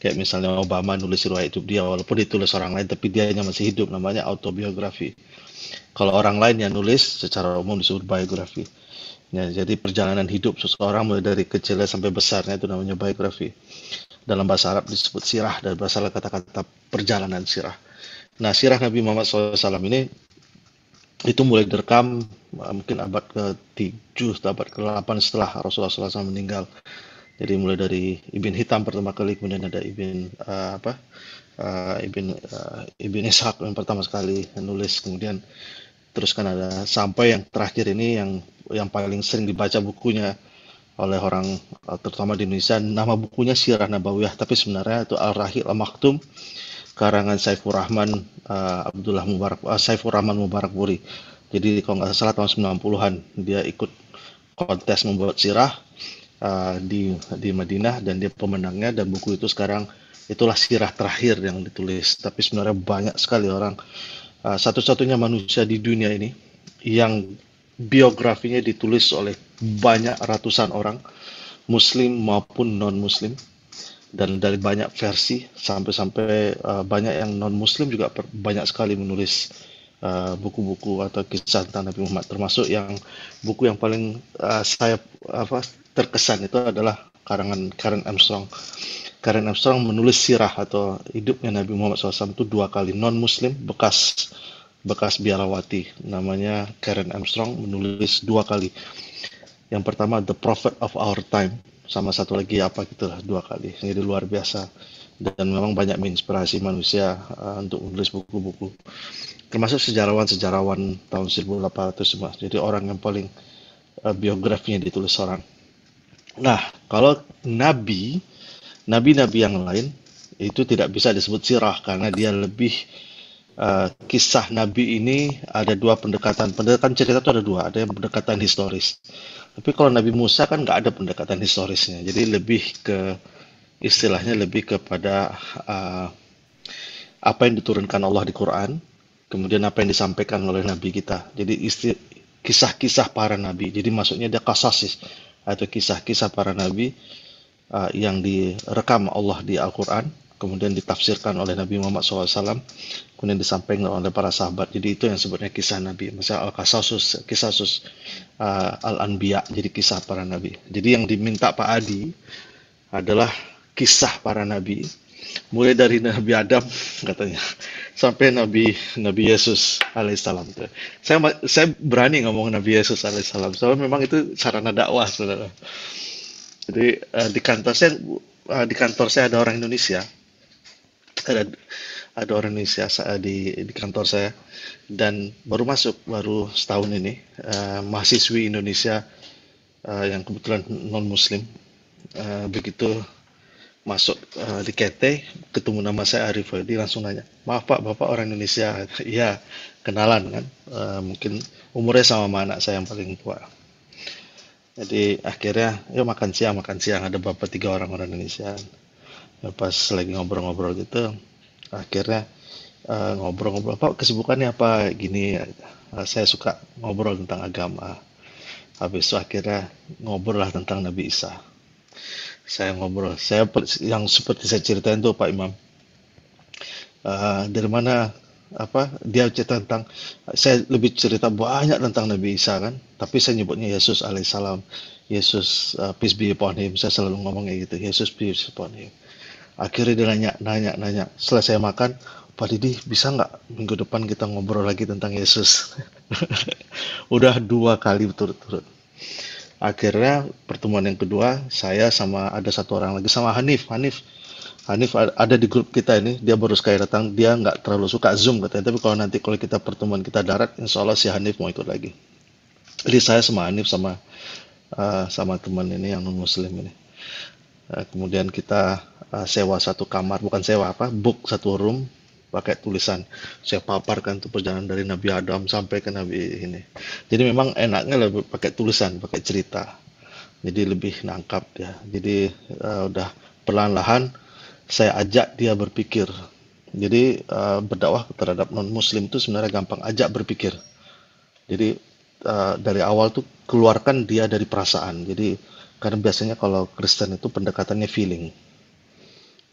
Kayak misalnya Obama nulis riwayat hidup dia, walaupun ditulis orang lain, tapi dia masih hidup, namanya autobiografi. Kalau orang lain yang nulis, secara umum disebut biografi. Ya, jadi perjalanan hidup seseorang mulai dari kecilnya sampai besarnya itu namanya biografi. Dalam bahasa Arab disebut sirah, dan berasal kata-kata perjalanan sirah. Nah, sirah Nabi Muhammad SAW ini itu mulai direkam mungkin abad ke-7 atau abad ke-8 setelah Rasulullah SAW meninggal. Jadi mulai dari Ibn Hitam pertama kali, kemudian ada Ibn Ishaq yang pertama sekali nulis, kemudian terus kan ada sampai yang terakhir ini yang paling sering dibaca bukunya oleh orang terutama di Indonesia, nama bukunya Sirah Nabawiyah, tapi sebenarnya itu Al-Rahil Al-Maktum karangan Saifur Rahman Saifur Rahman Mubarakpuri. Jadi kalau nggak salah tahun 90-an dia ikut kontes membuat sirah di Madinah dan dia pemenangnya, dan buku itu sekarang itulah sirah terakhir yang ditulis. Tapi sebenarnya banyak sekali orang, satu-satunya manusia di dunia ini yang biografinya ditulis oleh banyak ratusan orang, muslim maupun non-muslim, dan dari banyak versi sampai-sampai banyak yang non-muslim juga banyak sekali menulis buku-buku atau kisah tentang Nabi Muhammad, termasuk yang buku yang paling saya terkesan itu adalah karangan Karen Armstrong. Karen Armstrong menulis sirah atau hidupnya Nabi Muhammad SAW itu 2 kali. Non-muslim bekas biarawati namanya Karen Armstrong menulis 2 kali. Yang pertama The Prophet of Our Time, sama satu lagi apa gitulah, 2 kali. Jadi luar biasa, dan memang banyak menginspirasi manusia untuk menulis buku-buku, termasuk sejarawan-sejarawan tahun 1800. Jadi orang yang paling biografinya ditulis orang. Nah, kalau nabi-nabi yang lain itu tidak bisa disebut sirah karena dia lebih kisah nabi ini ada 2 pendekatan cerita itu ada 2, ada yang pendekatan historis. Tapi kalau Nabi Musa kan nggak ada pendekatan historisnya, jadi lebih ke istilahnya lebih kepada apa yang diturunkan Allah di Quran, kemudian apa yang disampaikan oleh Nabi kita. Jadi kisah-kisah para Nabi. Jadi maksudnya dia kasasis atau kisah-kisah para Nabi yang direkam Allah di Al-Quran, kemudian ditafsirkan oleh Nabi Muhammad SAW, kemudian disampaikan oleh para sahabat. Jadi itu yang sebutnya kisah Nabi. Misalnya Al-Qasasus, Kisasus Al-Anbiya, jadi kisah para Nabi. Jadi yang diminta Pak Adi adalah kisah para Nabi, mulai dari Nabi Adam katanya sampai Nabi Yesus alaihissalam. Saya berani ngomong Nabi Yesus alaihissalam, soalnya memang itu sarana dakwah, saudara. Jadi di kantor saya ada orang Indonesia, ada orang Indonesia di kantor saya, dan baru setahun ini mahasiswi Indonesia yang kebetulan non Muslim begitu masuk di KT, ketemu nama saya Arif, dia langsung nanya, maaf Pak, Bapak orang Indonesia? Iya, kenalan kan. Mungkin umurnya sama anak saya yang paling tua. Jadi akhirnya ya makan siang ada bapak 3 orang Indonesia. Ya, pas lagi ngobrol-ngobrol gitu, akhirnya ngobrol-ngobrol, Pak kesibukannya apa gini. Saya suka ngobrol tentang agama. Habis itu akhirnya ngobrol lah tentang Nabi Isa. Saya ngobrol, yang seperti saya ceritain tuh Pak Imam, dari mana dia cerita tentang, saya lebih cerita banyak tentang Nabi Isa kan, tapi saya nyebutnya Yesus alaihissalam, Yesus peace be upon him, saya selalu ngomong kayak gitu, Yesus peace upon him. Akhirnya dia nanya, setelah saya makan, Pak Didi bisa nggak minggu depan kita ngobrol lagi tentang Yesus? Udah 2 kali berturut-turut. Akhirnya pertemuan yang kedua, saya sama ada 1 orang lagi sama Hanif ada di grup kita ini, dia baru sekali datang, dia nggak terlalu suka Zoom katanya, tapi kalau kita pertemuan kita darat, insya Allah si Hanif mau ikut lagi. Jadi saya sama Hanif sama teman ini yang non Muslim ini, kemudian kita sewa 1 kamar, bukan sewa book 1 room, pakai tulisan, saya paparkan tuh perjalanan dari Nabi Adam sampai ke Nabi ini. Jadi memang enaknya lebih pakai tulisan, pakai cerita, jadi lebih nangkap ya. Jadi udah perlahan-lahan saya ajak dia berpikir. Jadi berdakwah terhadap non Muslim itu sebenarnya gampang, ajak berpikir. Jadi dari awal tuh keluarkan dia dari perasaan. Jadi karena biasanya kalau Kristen itu pendekatannya feeling.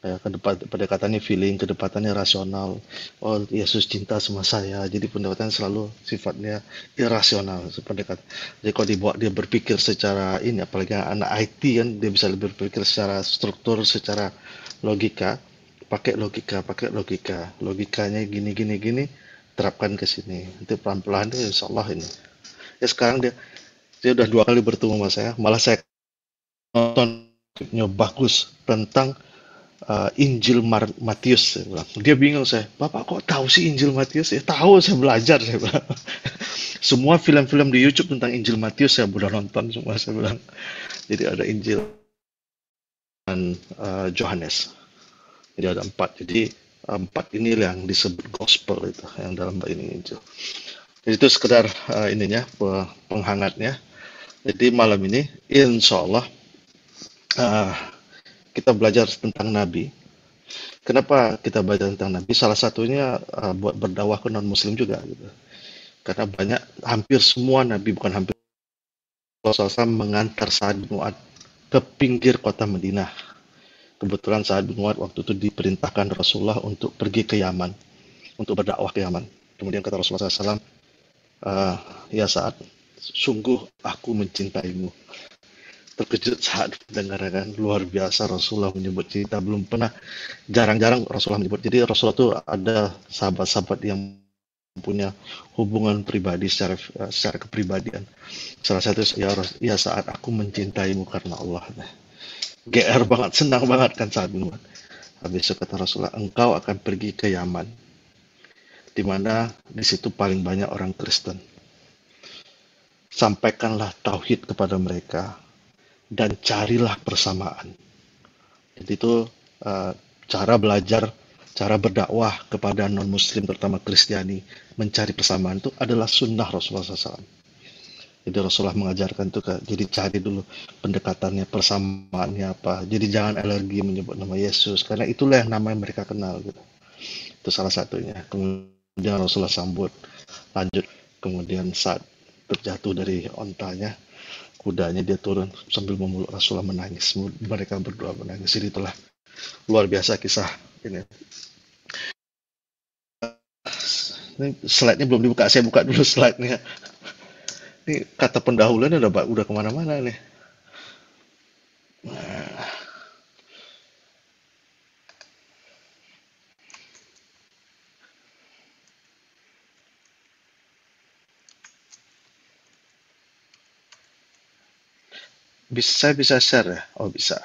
Ya, pendekatannya feeling, kedepatannya rasional. Oh, Yesus cinta sama saya. Jadi pendekatan selalu sifatnya irasional. Pendekatan. Jadi kalau dibawa dia berpikir secara ini, apalagi anak IT kan, dia bisa lebih berpikir secara struktur, secara logika. Pakai logika, pakai logika. Logikanya gini, gini, gini. Terapkan ke sini. Nanti pelan-pelan dia, insya Allah ini. Ya sekarang dia udah 2 kali bertemu sama saya. Malah saya nontonnya bagus tentang Injil Matius, saya bilang. Dia bingung, saya, Bapak kok tahu sih Injil Matius? Ya tahu, saya belajar, saya bilang. Semua film-film di YouTube tentang Injil Matius saya udah nonton semua, saya bilang. Jadi ada Injil dan Yohanes. Jadi ada 4. Jadi 4 ini yang disebut gospel itu, yang dalam ini Injil. Jadi itu sekedar ininya, penghangatnya. Jadi malam ini, insya Allah, kita belajar tentang Nabi. Kenapa kita belajar tentang Nabi? Salah satunya buat berdakwah ke non-Muslim juga. Gitu. Karena hampir semua Nabi, bukan hampir, Rasulullah mengantar Sa'ad bin Mu'adz ke pinggir kota Madinah. Kebetulan Sa'ad bin Mu'adz waktu itu diperintahkan Rasulullah untuk pergi ke Yaman, untuk berdakwah ke Yaman. Kemudian kata Rasulullah SAW, ya Sa'ad, sungguh aku mencintaimu. Terkejut saat mendengarkan, luar biasa Rasulullah menyebut cinta, belum pernah, jarang-jarang Rasulullah menyebut. Jadi Rasulullah itu ada sahabat-sahabat yang punya hubungan pribadi secara kepribadian. Salah satu, ya Saat aku mencintaimu karena Allah. GR banget, senang banget kan saat itu. Habis itu kata Rasulullah, engkau akan pergi ke Yaman, di mana di situ paling banyak orang Kristen. Sampaikanlah tauhid kepada mereka dan carilah persamaan. Jadi itu cara belajar, cara berdakwah kepada non-Muslim, terutama Kristiani, mencari persamaan itu adalah sunnah Rasulullah SAW. Jadi Rasulullah mengajarkan itu, jadi cari dulu pendekatannya, persamaannya apa. Jadi jangan alergi menyebut nama Yesus, karena itulah yang nama yang mereka kenal. Gitu. Itu salah satunya. Kemudian Rasulullah sambut, lanjut. Kemudian saat terjatuh dari ontanya, kudanya dia turun sambil memeluk Rasulullah, menangis. Mereka berdua menangis. Jadi itulah luar biasa kisah ini. Ini slide-nya belum dibuka, saya buka dulu slide-nya. Ini kata pendahuluan udah kemana-mana nih. Nah. Saya bisa share ya? Oh bisa.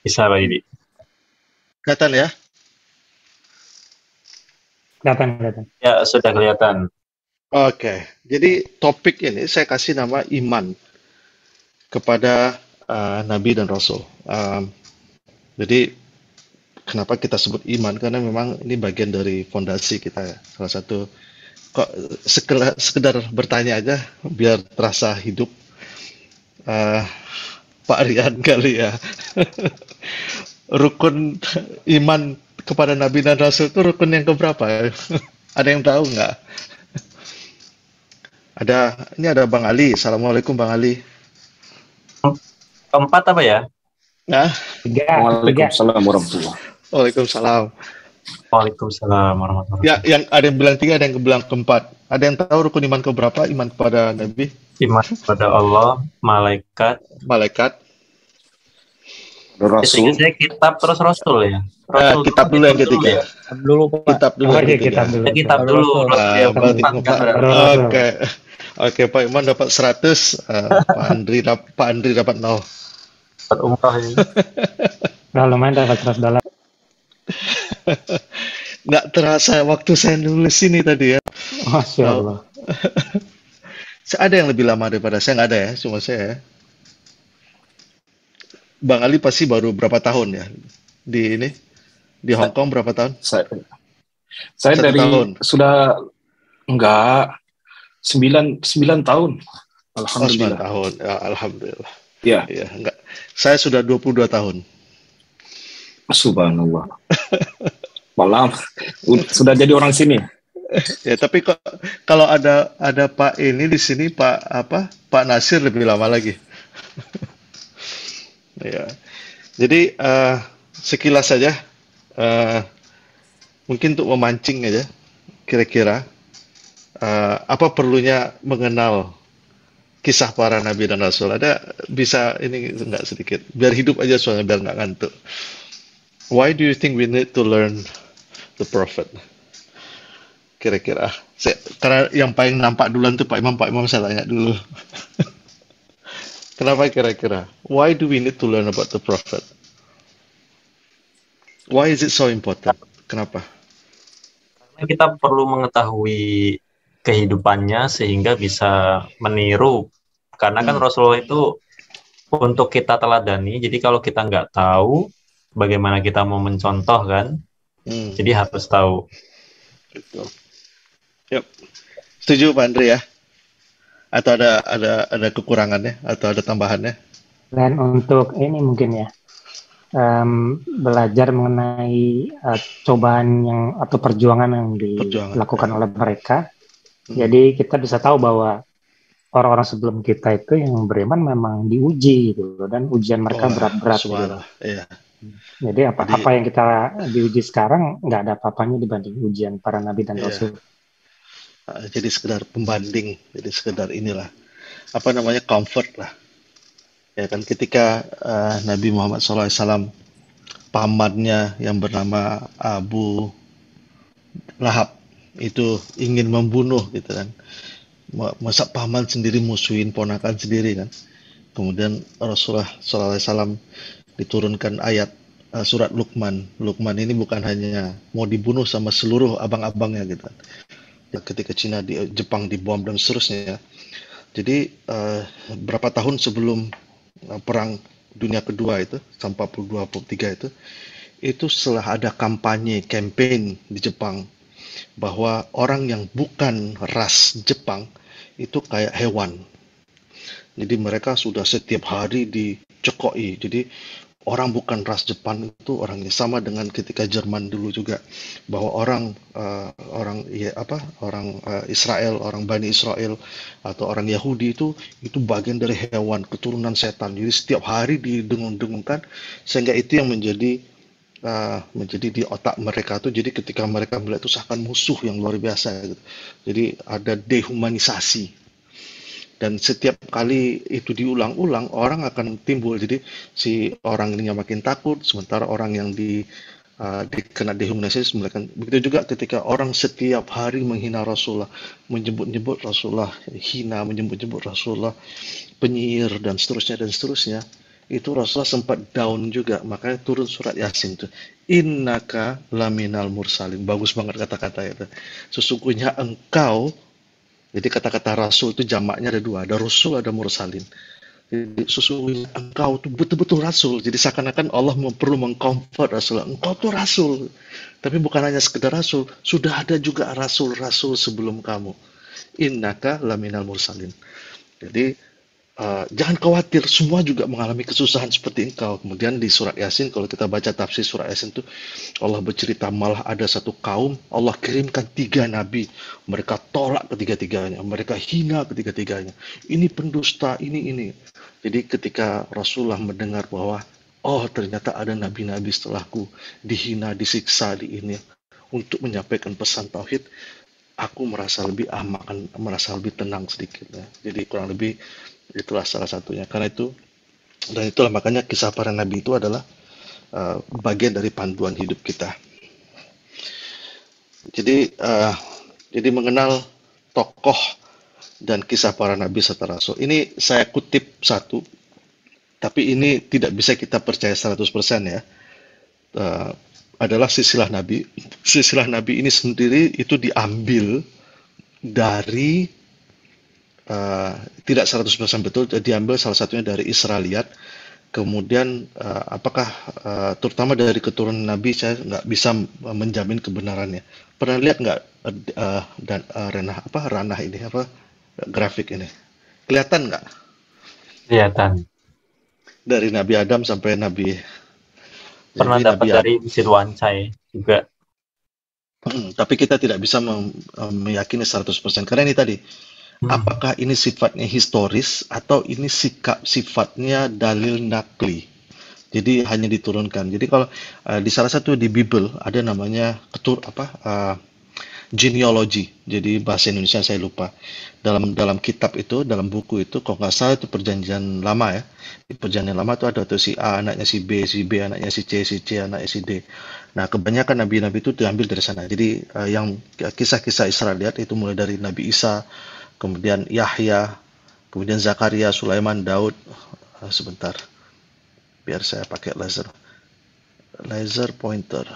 Bisa Pak Didi. Kelihatan ya? Kelihatan. Ya, sudah kelihatan. Oke, jadi topik ini saya kasih nama iman kepada Nabi dan Rasul. Jadi kenapa kita sebut iman? Karena memang ini bagian dari fondasi kita ya. Salah satu, kok sekedar bertanya aja biar terasa hidup. Pak Rian kali ya. Rukun iman kepada Nabi dan Rasul itu rukun yang keberapa? Ada yang tahu nggak? Ini ada Bang Ali. Assalamualaikum Bang Ali. Keempat apa ya? Nah, Waalaikumsalam warahmatullahi. Waalaikumsalam. Waalaikumsalam warahmatullahi. Ya, yang ada yang bilang 3, ada yang bilang keempat. Ada yang tahu rukun iman keberapa? Iman kepada Nabi? Iman kepada Allah, malaikat, Rasul. Saya kitab terus Rasul ya. Rasul kitab dulu yang ketiga. Ya? Kitab dulu Pak. Kitab dulu. Oh, iya, kitab dulu. Kitab dulu. Oke, Pak Iman dapat 100, Pak Andri dapat 0. Dapat umrah ini. Nah, lumayan dapat $100. Nggak terasa waktu saya nulis ini tadi ya. Masya Allah. Ada yang lebih lama daripada saya, nggak ada ya, cuma saya ya. Bang Ali pasti baru berapa tahun ya di Hong Kong berapa tahun? Saya dari tahun. Sudah enggak 9 tahun. Alhamdulillah. 9 tahun. Ya, alhamdulillah. Ya. Ya, enggak. Saya sudah 22 tahun. Subhanallah. Malam sudah jadi orang sini. Ya, tapi kalau ada Pak ini di sini, Pak Nasir lebih lama lagi. Ya. Jadi sekilas saja, eh, mungkin untuk memancing aja, kira-kira apa perlunya mengenal kisah para nabi dan rasul? Ada bisa ini nggak sedikit? Biar hidup aja soalnya biar nggak ngantuk. Why do you think we need to learn the prophet? Kira-kira. Karena yang paling nampak duluan tuh Pak Imam saya tanya dulu. Kenapa kira-kira? Why do we need to learn about the prophet? Why is it so important? Kenapa? Karena kita perlu mengetahui kehidupannya sehingga bisa meniru. Karena kan Rasulullah itu untuk kita teladani. Jadi kalau kita nggak tahu bagaimana kita mau mencontoh kan, jadi harus tahu. Betul. Yep. Setuju Pak Andre ya? Atau ada kekurangannya atau ada tambahannya? Dan untuk ini mungkin ya, belajar mengenai cobaan yang atau perjuangan yang dilakukan oleh mereka. Jadi kita bisa tahu bahwa orang-orang sebelum kita itu yang beriman memang diuji gitu, dan ujian mereka berat-berat. Gitu. Iya. Jadi apa yang kita diuji sekarang nggak ada apa-apanya dibanding ujian para nabi dan rasul. Jadi sekedar pembanding, jadi sekedar inilah apa namanya comfort lah. Ya kan ketika Nabi Muhammad SAW pamannya yang bernama Abu Lahab itu ingin membunuh gitu kan. Masa paman sendiri musuhin ponakan sendiri kan. Kemudian Rasulullah SAW diturunkan ayat surat Luqman. Luqman ini bukan hanya mau dibunuh sama seluruh abang-abangnya gitu kan. Ketika Cina di Jepang dibom dan seterusnya. Jadi berapa tahun sebelum perang dunia kedua itu sampai 42-43 itu setelah ada campaign di Jepang bahwa orang yang bukan ras Jepang itu kayak hewan. Jadi mereka sudah setiap hari dicekoi. Jadi orang bukan ras Jepang itu orangnya sama dengan ketika Jerman dulu juga bahwa orang Israel, orang Bani Israel atau orang Yahudi itu bagian dari hewan, keturunan setan. Jadi setiap hari didengung-dengungkan sehingga itu yang menjadi di otak mereka tuh. Jadi ketika mereka melihat itu seakan musuh yang luar biasa gitu. Jadi ada dehumanisasi. Dan setiap kali itu diulang-ulang, orang akan timbul. Jadi si orang ini makin takut, sementara orang yang dikena dehumanisasi. Begitu juga ketika orang setiap hari menghina Rasulullah, menyebut-nyebut Rasulullah hina, menyebut-nyebut Rasulullah penyihir, dan seterusnya. Itu Rasulullah sempat down juga. Makanya turun surat Yasin itu. Innaka laminal mursalin. Bagus banget kata-kata itu. Sesungguhnya engkau. Jadi kata-kata rasul itu jamaknya ada dua, ada rasul, ada mursalin. Jadi sesungguhnya engkau itu betul-betul rasul. Jadi seakan-akan Allah perlu mengcomfort Rasulullah. Engkau tuh rasul. Tapi bukan hanya sekedar rasul, sudah ada juga rasul-rasul sebelum kamu. Innaka laminal mursalin. Jadi jangan khawatir, semua juga mengalami kesusahan seperti engkau. Kemudian di surat Yasin, kalau kita baca tafsir surat Yasin itu, Allah bercerita malah ada satu kaum, Allah kirimkan 3 nabi, mereka tolak ketiga-tiganya, mereka hina ketiga-tiganya. Ini pendusta, ini. Jadi ketika Rasulullah mendengar bahwa, ternyata ada nabi-nabi setelahku, dihina, disiksa, untuk menyampaikan pesan tauhid, aku merasa lebih merasa lebih tenang sedikit. Ya. Jadi kurang lebih itulah salah satunya. Karena itu, dan itulah makanya kisah para nabi itu adalah bagian dari panduan hidup kita. Jadi mengenal tokoh dan kisah para nabi serta rasul. Ini saya kutip satu, tapi ini tidak bisa kita percaya 100% ya. Adalah silsilah nabi. Silsilah nabi ini sendiri itu diambil dari tidak 100% betul, diambil salah satunya dari Israiliyat. Kemudian apakah terutama dari keturunan Nabi, saya nggak bisa menjamin kebenarannya. Pernah lihat nggak ranah ini grafik ini? Kelihatan nggak? Kelihatan. Dari Nabi Adam sampai Nabi. Pernah dapat dari Sir Wancai juga. Tapi kita tidak bisa meyakini 100%. Karena ini tadi. Apakah ini sifatnya historis atau ini sifatnya dalil nakli? Jadi hanya diturunkan. Jadi kalau di salah satu di Bible ada namanya genealogy. Jadi bahasa Indonesia saya lupa. Dalam dalam kitab itu, dalam buku itu, kalau nggak salah itu perjanjian lama ya. Di perjanjian lama itu ada tuh si A anaknya si B anaknya si C anaknya si D. Nah, kebanyakan nabi-nabi itu diambil dari sana. Jadi yang kisah-kisah Israeliat itu mulai dari Nabi Isa, kemudian Yahya, kemudian Zakaria, Sulaiman, Daud. Sebentar, biar saya pakai laser pointer.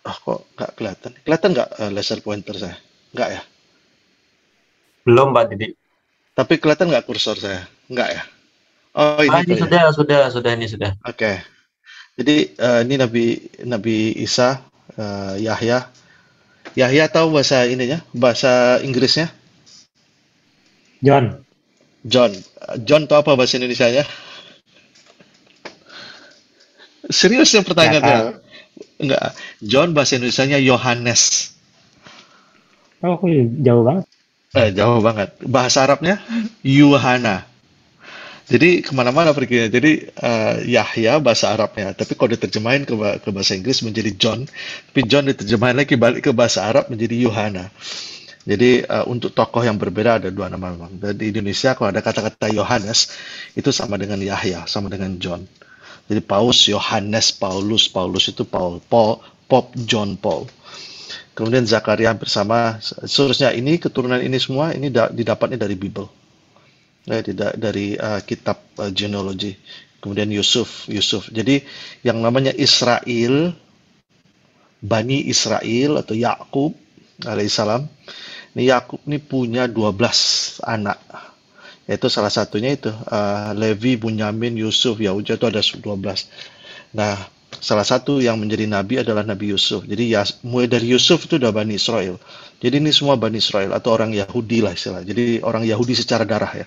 Kok nggak kelihatan? Kelihatan nggak laser pointer saya? Nggak ya? Belum, Pak Didi. Tapi kelihatan nggak kursor saya? Nggak ya? Oh, ini Ini tuh ya. sudah ini sudah. Oke. Jadi ini Nabi Isa, Yahya. Yahya tahu bahasa ininya, bahasa Inggrisnya? John. John tahu apa bahasa Indonesianya? Serius ya pertanyaannya? Enggak. John bahasa Indonesianya Yohanes. Oh, jauh banget. Jauh banget. Bahasa Arabnya Yuhana. Jadi kemana-mana perginya. Jadi Yahya bahasa Arabnya. Tapi kalau diterjemahin ke bahasa Inggris menjadi John. Tapi John diterjemahin lagi balik ke bahasa Arab menjadi Yuhana. Jadi untuk tokoh yang berbeda ada dua nama memang. Dan di Indonesia kalau ada kata-kata Yohanes itu sama dengan Yahya, sama dengan John. Jadi Paus, Yohanes, Paulus itu Pop John Paul. Kemudian Zakaria bersama seterusnya, ini keturunan ini semua ini didapatnya dari Bible. Dari kitab genealogy. Kemudian Yusuf. Jadi yang namanya Israel, Bani Israel atau Yakub alaihissalam. Ini Yakub ini punya 12 anak. Yaitu salah satunya itu Levi, Bunyamin, Yusuf, Yahuda itu ada 12. Nah, salah satu yang menjadi nabi adalah Nabi Yusuf. Jadi mulai dari Yusuf itu udah Bani Israel. Jadi ini semua Bani Israel atau orang Yahudi lah istilah. Jadi orang Yahudi secara darah ya.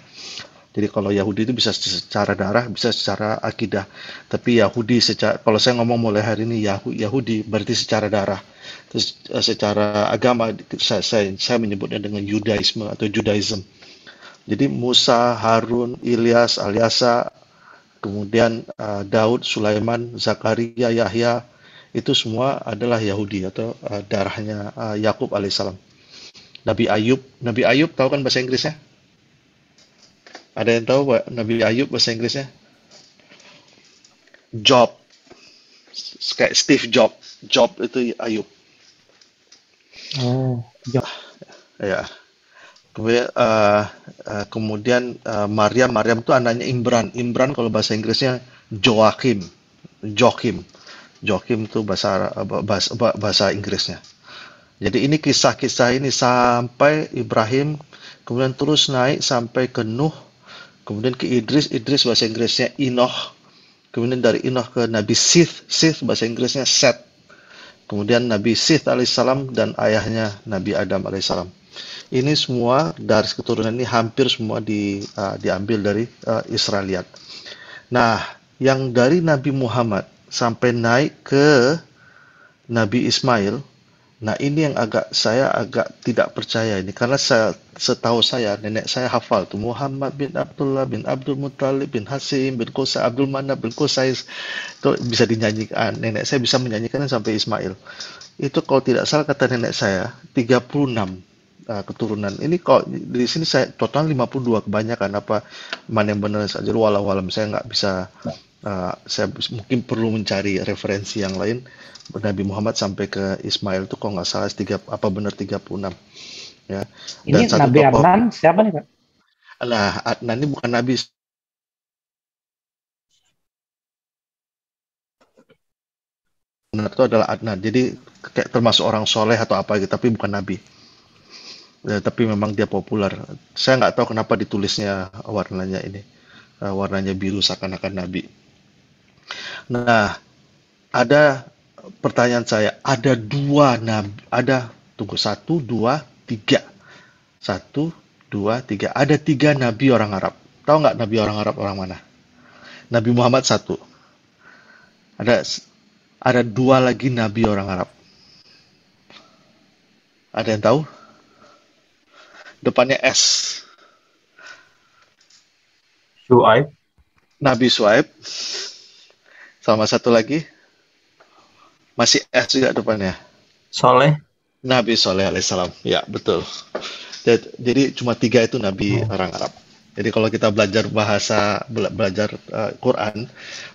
Jadi kalau Yahudi itu bisa secara darah, bisa secara akidah. Tapi Yahudi kalau saya ngomong mulai hari ini Yahudi berarti secara darah. Terus secara agama saya menyebutnya dengan Yudaisme atau Judaism. Jadi Musa, Harun, Ilyas, Alyasa, kemudian Daud, Sulaiman, Zakaria, Yahya, itu semua adalah Yahudi atau darahnya Yakub alaihissalam. Nabi Ayub tahu kan bahasa Inggrisnya? Ada yang tahu Nabi Ayub bahasa Inggrisnya? Job, kayak Steve Jobs. Job itu Ayub. Oh, Job. Ya. Kemudian Maryam itu anaknya Imran kalau bahasa Inggrisnya Joachim itu bahasa Inggrisnya. Jadi ini kisah-kisah ini sampai Ibrahim, kemudian terus naik sampai ke Nuh, kemudian ke Idris bahasa Inggrisnya Enoch, kemudian dari Enoch ke Nabi Sith bahasa Inggrisnya Set, kemudian Nabi Sith alaihissalam dan ayahnya Nabi Adam alaihissalam. Ini semua dari keturunan ini hampir semua diambil dari Israeliat. Nah, yang dari Nabi Muhammad sampai naik ke Nabi Ismail, nah ini yang saya agak tidak percaya ini, karena setahu saya nenek saya hafal tuh Muhammad bin Abdullah bin Abdul Muttalib bin Hasim bin Qusay Abdul Manaf bin Qusay, itu bisa dinyanyikan. Nenek saya bisa menyanyikan sampai Ismail. Itu kalau tidak salah kata nenek saya 36 keturunan. Ini kok di sini saya total 52, kebanyakan apa mana yang benar saja walau saya nggak bisa, saya mungkin perlu mencari referensi yang lain. Nabi Muhammad sampai ke Ismail itu kok nggak salah benar 36 ya. Dan ini Nabi Adnan siapa nih Pak? Nah, Adnan ini bukan nabi. Benar itu adalah Adnan. Jadi kayak termasuk orang soleh atau apa gitu, tapi bukan nabi. Ya, tapi memang dia populer. Saya nggak tahu kenapa ditulisnya warnanya ini, warnanya biru seakan-akan nabi. Nah, ada pertanyaan saya, ada dua nabi, satu, dua, tiga, ada 3 nabi orang Arab. Tahu nggak nabi orang Arab orang mana? Nabi Muhammad 1. Ada 2 lagi nabi orang Arab. Ada yang tahu? Depannya S. Syuaib. Nabi Shu'aib, sama satu lagi, masih S juga depannya. Soleh. Nabi Soleh alaihissalam. Ya, betul. Jadi cuma 3 itu Nabi orang Arab. Jadi kalau kita belajar bahasa, belajar Quran,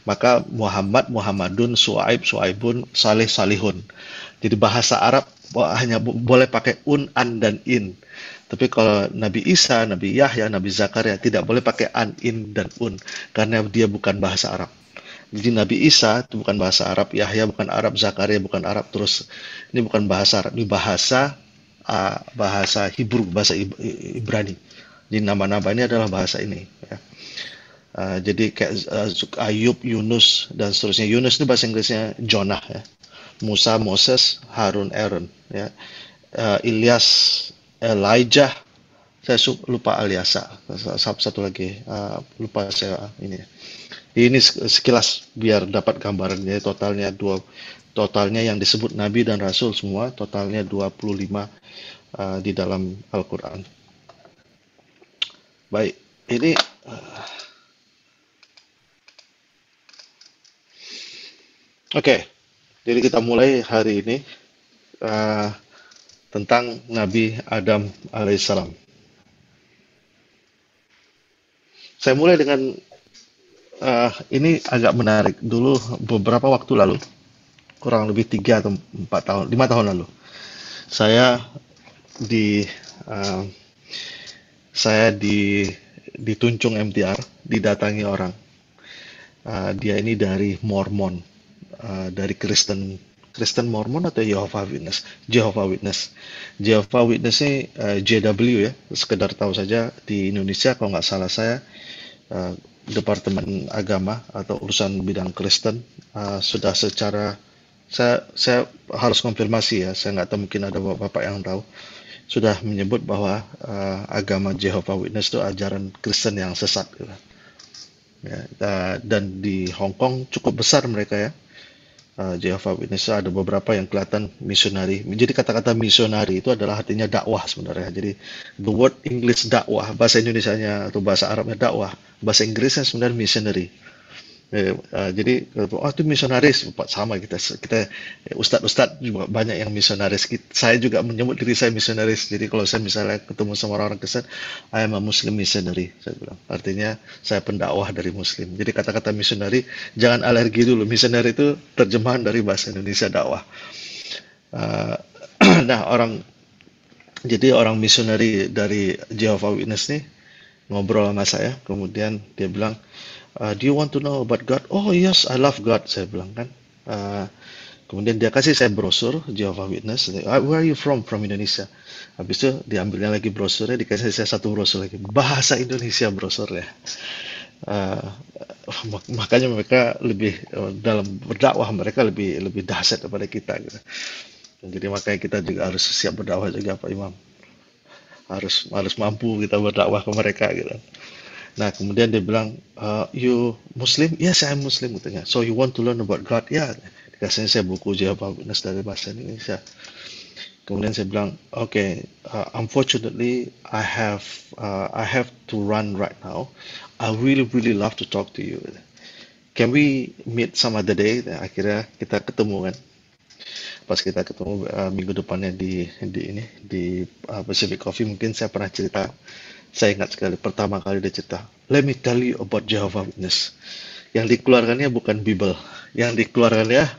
maka Muhammad, Muhammadun, Shu'aib, Shu'aibun, Salih, Salihun. Jadi bahasa Arab hanya boleh pakai an, dan in. Tapi kalau Nabi Isa, Nabi Yahya, Nabi Zakaria tidak boleh pakai an, in, dan karena dia bukan bahasa Arab. Jadi Nabi Isa itu bukan bahasa Arab, Yahya bukan Arab, Zakaria bukan Arab, terus ini bukan bahasa Arab, ini bahasa Hebrew, bahasa Ibrani. Jadi nama-nama ini adalah bahasa ini. Ya. Jadi kayak Ayub, Yunus, dan seterusnya. Yunus itu bahasa Inggrisnya Jonah. Ya. Musa, Moses, Harun, Aaron. Ya. Ilyas, Elijah. Saya lupa Aliasa. Satu lagi. Lupa saya ini. Ini sekilas biar dapat gambarannya. Totalnya yang disebut Nabi dan Rasul semua. Totalnya 25 di dalam Al-Quran. Baik, ini oke. Jadi kita mulai hari ini tentang Nabi Adam alaihissalam. Saya mulai dengan ini agak menarik. Dulu beberapa waktu lalu, kurang lebih 3 atau 4 tahun, 5 tahun lalu, saya dituncung MTR, didatangi orang. Dia ini dari Mormon, dari Kristen Mormon atau Jehovah Witness. Jehovah Witness ini JW ya, sekedar tahu saja di Indonesia kalau nggak salah saya Departemen Agama atau urusan bidang Kristen sudah secara saya harus konfirmasi ya, saya nggak tahu, mungkin ada bapak yang tahu, sudah menyebut bahwa agama Jehovah Witness itu ajaran Kristen yang sesat gitu. Ya, dan di Hong Kong cukup besar mereka ya. Jehovah Witness ada beberapa yang kelihatan misionari. Jadi kata-kata misionari itu adalah artinya dakwah sebenarnya. Jadi the word English dakwah, bahasa Indonesianya atau bahasa Arabnya dakwah, bahasa Inggrisnya sebenarnya missionary. Jadi itu misionaris, sama kita ustadz juga banyak yang misionaris. Saya juga menyebut diri saya misionaris. Jadi kalau saya misalnya ketemu sama orang Kristen, I am a Muslim missionary, saya bilang. Artinya saya pendakwah dari Muslim. Jadi kata-kata misionari jangan alergi dulu. Misionari itu terjemahan dari bahasa Indonesia dakwah. Nah orang misionari dari Jehovah Witness nih ngobrol sama saya, kemudian dia bilang, do you want to know about God? Oh yes, I love God, saya bilang kan. Kemudian dia kasih saya brosur Jehovah Witness. Where are you from? From Indonesia. Habis itu diambilnya lagi brosurnya, dikasih saya satu brosur lagi, bahasa Indonesia brosurnya. Makanya mereka lebih dalam berdakwah, mereka lebih dahsyat daripada kita gitu. Jadi makanya kita juga harus siap berdakwah juga Pak Imam. Harus mampu kita berdakwah ke mereka gitu. Nah, kemudian dia bilang, you Muslim? Yes, saya Muslim, katanya. So you want to learn about God? Ya, dikasih saya buku Jehovah Witness dari bahasa Indonesia. Kemudian saya bilang, okay, unfortunately, I have to run right now. I really love to talk to you. Can we meet some other day? Nah, akhirnya kita ketemu kan. Pas kita ketemu minggu depannya di Pacific Coffee, mungkin saya pernah cerita. Saya ingat sekali, pertama kali dia cerita, let me tell you about Jehovah Witness. Yang dikeluarkannya bukan Bible, yang dikeluarkannya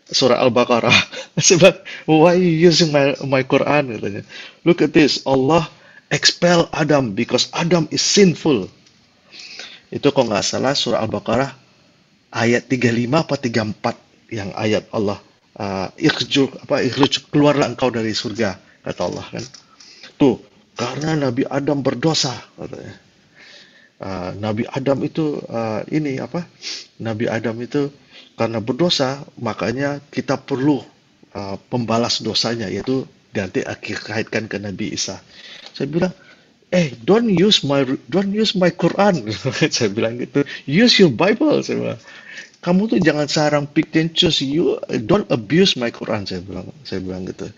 surah Al-Baqarah. Sebab, why you using my Quran? Katanya. Look at this, Allah expel Adam because Adam is sinful. Itu kalau nggak salah surah Al-Baqarah ayat 35 apa 34 yang ayat Allah, ikhruj, keluarlah engkau dari surga, kata Allah kan. Tuh. Karena Nabi Adam berdosa, katanya. Nabi Adam itu Nabi Adam itu karena berdosa, makanya kita perlu pembalas dosanya, yaitu nanti kaitkan ke Nabi Isa. Saya bilang, don't use my Quran. Saya bilang gitu, use your Bible. Saya bilang, kamu tuh jangan sarang pick and choose, you don't abuse my Quran, saya bilang gitu.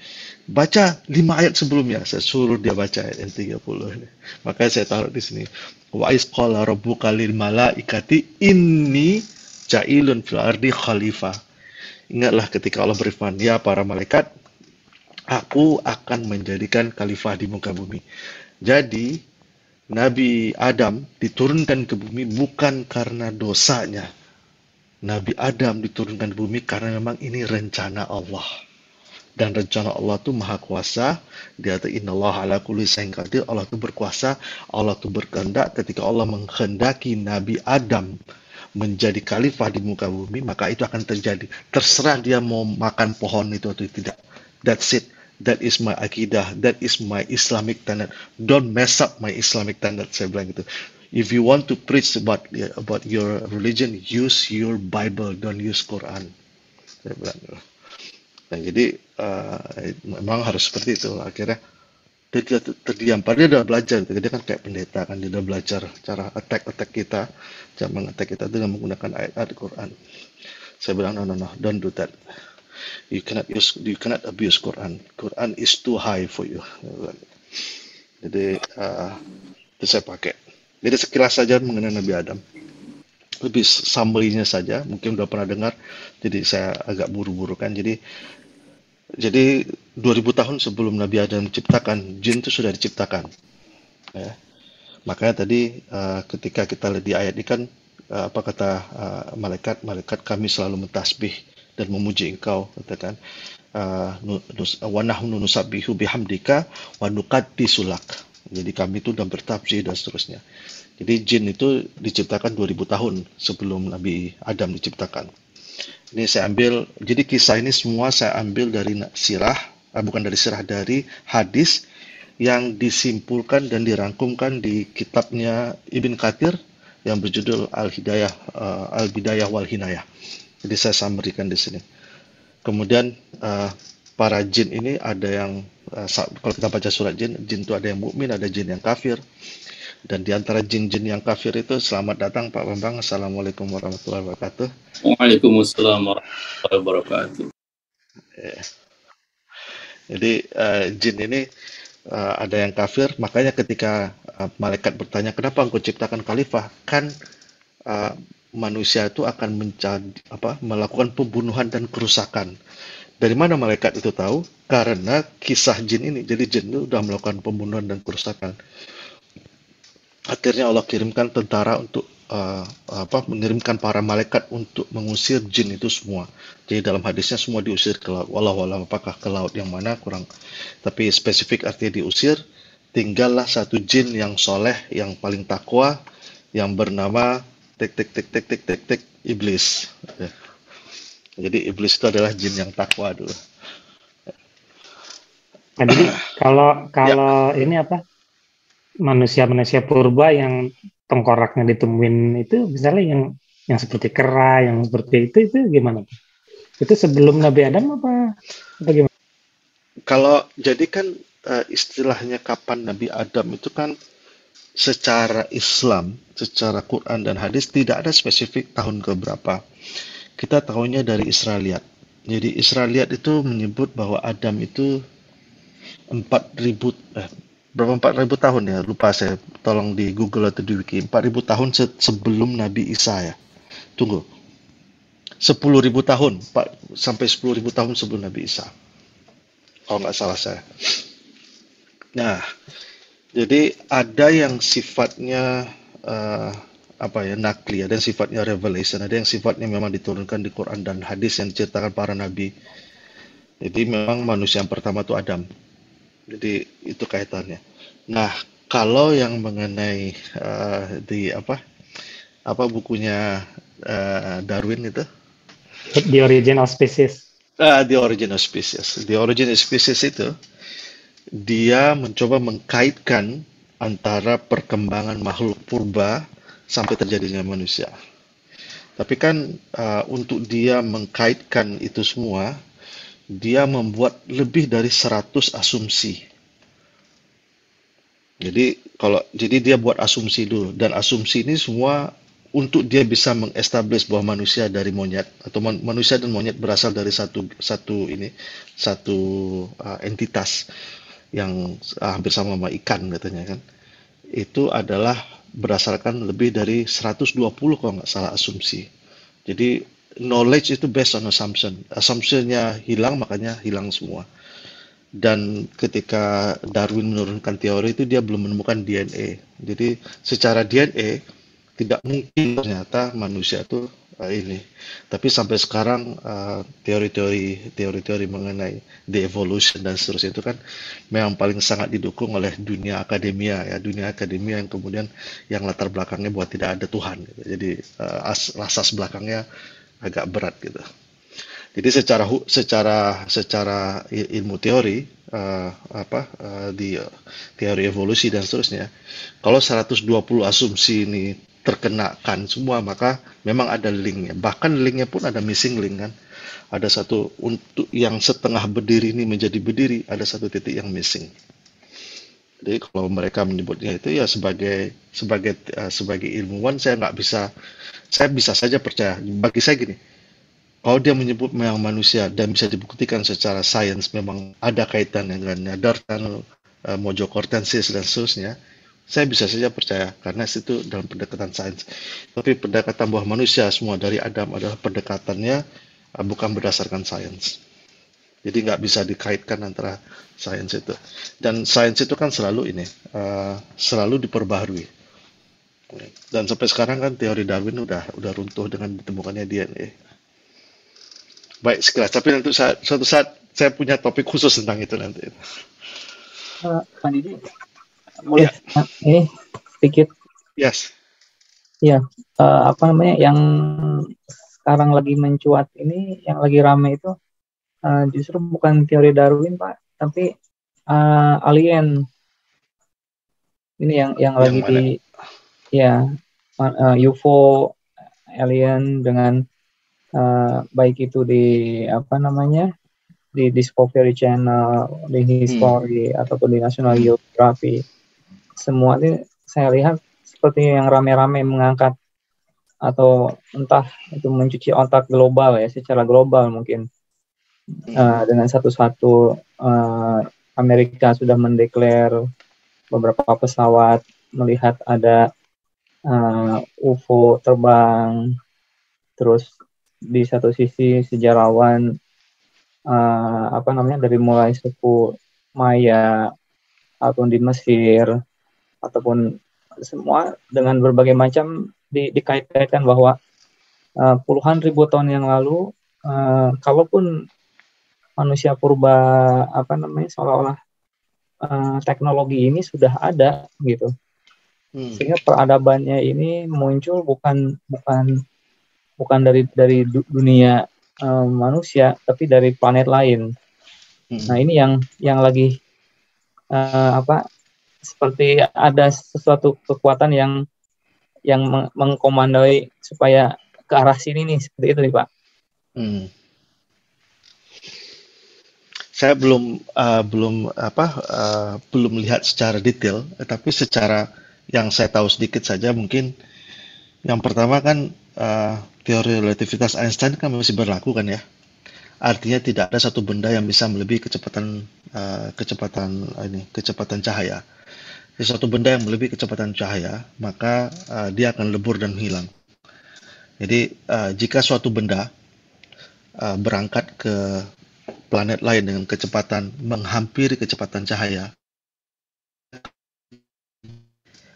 Baca 5 ayat sebelumnya, saya suruh dia baca ayat yang 30 ini. Makanya saya taruh di sini. Wa is qala rabbuka lil malaikati inni ja'ilun fil ardi khalifah. Ingatlah ketika Allah berfirman, ya para malaikat, aku akan menjadikan khalifah di muka bumi. Jadi Nabi Adam diturunkan ke bumi bukan karena dosanya. Nabi Adam diturunkan ke bumi karena memang ini rencana Allah. Dan rencana Allah itu maha kuasa. Dia kata innallaha ala kulli syai'in qadir. Allah itu berkuasa, Allah itu berkehendak. Ketika Allah menghendaki Nabi Adam menjadi khalifah di muka bumi, maka itu akan terjadi. Terserah dia mau makan pohon itu atau tidak. That's it. That is my akidah. That is my Islamic standard. Don't mess up my Islamic standard. Saya bilang gitu. If you want to preach about your religion, use your Bible. Don't use Quran. Saya bilang gitu. Nah, jadi memang harus seperti itu. Akhirnya dia terdiam. Padahal dia udah belajar. Dia kan kayak pendeta kan. Dia udah belajar cara attack kita. Cara mengattack kita dengan menggunakan ayat-ayat Quran. Saya bilang no, don't do that. You cannot abuse Quran. Quran is too high for you. Jadi itu saya pakai. Jadi sekilas saja mengenai Nabi Adam. Lebih summary-nya saja. Mungkin udah pernah dengar. Jadi saya agak buru-buru kan. Jadi 2000 tahun sebelum Nabi Adam diciptakan, jin itu sudah diciptakan. Ya. Makanya tadi ketika kita lihat di ayat ini kan apa kata malaikat kami selalu mentasbih dan memuji engkau, katakan wa nahnu nusabbihu bihamdika wa nuqaddisu lak. Jadi kami itu dan bertasbih dan seterusnya. Jadi jin itu diciptakan 2000 tahun sebelum Nabi Adam diciptakan. Ini saya ambil, jadi kisah ini semua saya ambil dari sirah, dari hadis yang disimpulkan dan dirangkumkan di kitabnya Ibn Katsir yang berjudul Al-Bidayah wal Hinayah. Jadi saya summary-kan di sini. Kemudian para jin ini ada yang kalau kita baca surat jin itu ada yang mukmin, ada jin yang kafir. Dan di antara jin-jin yang kafir itu, selamat datang Pak Bambang. Assalamualaikum warahmatullahi wabarakatuh. Waalaikumsalam warahmatullahi wabarakatuh. Jadi jin ini ada yang kafir, makanya ketika malaikat bertanya, kenapa engkau ciptakan khalifah? Kan manusia itu akan melakukan pembunuhan dan kerusakan. Dari mana malaikat itu tahu? Karena kisah jin ini. Jadi jin itu sudah melakukan pembunuhan dan kerusakan. Akhirnya Allah kirimkan tentara untuk mengirimkan para malaikat untuk mengusir jin itu semua. Jadi dalam hadisnya semua diusir ke laut. Wallahualam apakah ke laut yang mana kurang. Tapi spesifik artinya diusir. Tinggallah satu jin yang soleh, yang paling takwa, yang bernama iblis. Jadi iblis itu adalah jin yang takwa dulu. Jadi kalau ini apa? Manusia purba yang tengkoraknya ditemuin itu misalnya yang seperti kera, yang seperti itu gimana? Itu sebelum Nabi Adam apa gimana? Kalau jadi kan istilahnya kapan Nabi Adam itu kan secara Islam, secara Quran dan hadis tidak ada spesifik tahun keberapa. Kita tahunya dari Israeliat. Jadi Israeliat itu menyebut bahwa Adam itu 4.000 tahun ya, lupa saya, tolong di Google atau di Wiki. 4.000 tahun sebelum Nabi Isa ya. Tunggu. 10.000 tahun, sampai 10.000 tahun sebelum Nabi Isa. Kalau nggak salah saya. Nah, jadi ada yang sifatnya nakli, ada yang sifatnya revelation, ada yang sifatnya memang diturunkan di Quran dan hadis yang diceritakan para nabi. Jadi memang manusia yang pertama itu Adam. Jadi itu kaitannya. Nah, kalau yang mengenai bukunya Darwin itu? The Origin of Species. The Origin of Species. The Origin of Species itu dia mencoba mengkaitkan antara perkembangan makhluk purba sampai terjadinya manusia. Tapi kan untuk dia mengkaitkan itu semua, dia membuat lebih dari 100 asumsi. Jadi dia buat asumsi dulu, dan asumsi ini semua untuk dia bisa mengestablish bahwa manusia dari monyet atau manusia dan monyet berasal dari satu entitas yang hampir sama ikan katanya kan, itu adalah berdasarkan lebih dari 120 kalau nggak salah asumsi. Jadi knowledge itu based on assumption. Assumptionnya hilang, makanya hilang semua. Dan ketika Darwin menurunkan teori itu, dia belum menemukan DNA. Jadi secara DNA tidak mungkin ternyata manusia itu ini. Tapi sampai sekarang teori-teori mengenai the evolution dan seterusnya itu kan memang paling sangat didukung oleh dunia akademia ya, dunia akademia yang kemudian yang latar belakangnya bahwa tidak ada Tuhan gitu. Jadi asas belakangnya agak berat gitu. Jadi secara ilmu teori di teori evolusi dan seterusnya, kalau 120 asumsi ini terkenakan semua, maka memang ada linknya. Bahkan linknya pun ada missing link kan. Ada satu untuk yang setengah berdiri ini menjadi berdiri, ada satu titik yang missing. Jadi kalau mereka menyebutnya itu ya sebagai ilmuwan saya bisa saja percaya. Bagi saya gini, kalau dia menyebut memang manusia dan bisa dibuktikan secara sains memang ada kaitan dengan Neanderthal, Mojocortensis dan seterusnya, saya bisa saja percaya karena itu dalam pendekatan sains. Tapi pendekatan bahwa manusia semua dari Adam adalah pendekatannya bukan berdasarkan sains. Jadi nggak bisa dikaitkan antara sains itu. Dan sains itu kan selalu selalu diperbaharui. Dan sampai sekarang kan teori Darwin udah runtuh dengan ditemukannya DNA. Baik, sekilas. Tapi nanti suatu saat saya punya topik khusus tentang itu nanti. Pak Didi, boleh ini sedikit? Yes. Ya, yang sekarang lagi mencuat ini, yang lagi rame itu justru bukan teori Darwin, Pak, tapi alien. Ini yang lagi UFO, alien dengan baik itu di di Discovery Channel, di History ataupun di National Geography, semua ini saya lihat seperti yang rame-rame mengangkat atau entah itu mencuci otak global ya, secara global mungkin dengan satu-satu Amerika sudah mendeklar beberapa pesawat melihat ada UFO terbang, terus di satu sisi sejarawan dari mulai suku Maya ataupun di Mesir ataupun semua dengan berbagai macam dikait-kaitkan bahwa puluhan ribu tahun yang lalu kalaupun manusia purba seolah-olah teknologi ini sudah ada gitu, sehingga peradabannya ini muncul bukan dari dunia manusia, tapi dari planet lain. Nah ini yang lagi seperti ada sesuatu kekuatan yang mengkomandoi supaya ke arah sini nih, seperti itu nih Pak. Saya belum lihat secara detail, tapi secara yang saya tahu sedikit saja mungkin. Yang pertama kan teori relativitas Einstein kan masih berlaku kan ya. Artinya tidak ada satu benda yang bisa melebihi kecepatan cahaya. Jadi suatu benda yang melebihi kecepatan cahaya, maka dia akan lebur dan hilang. Jadi jika suatu benda berangkat ke planet lain dengan kecepatan menghampiri kecepatan cahaya,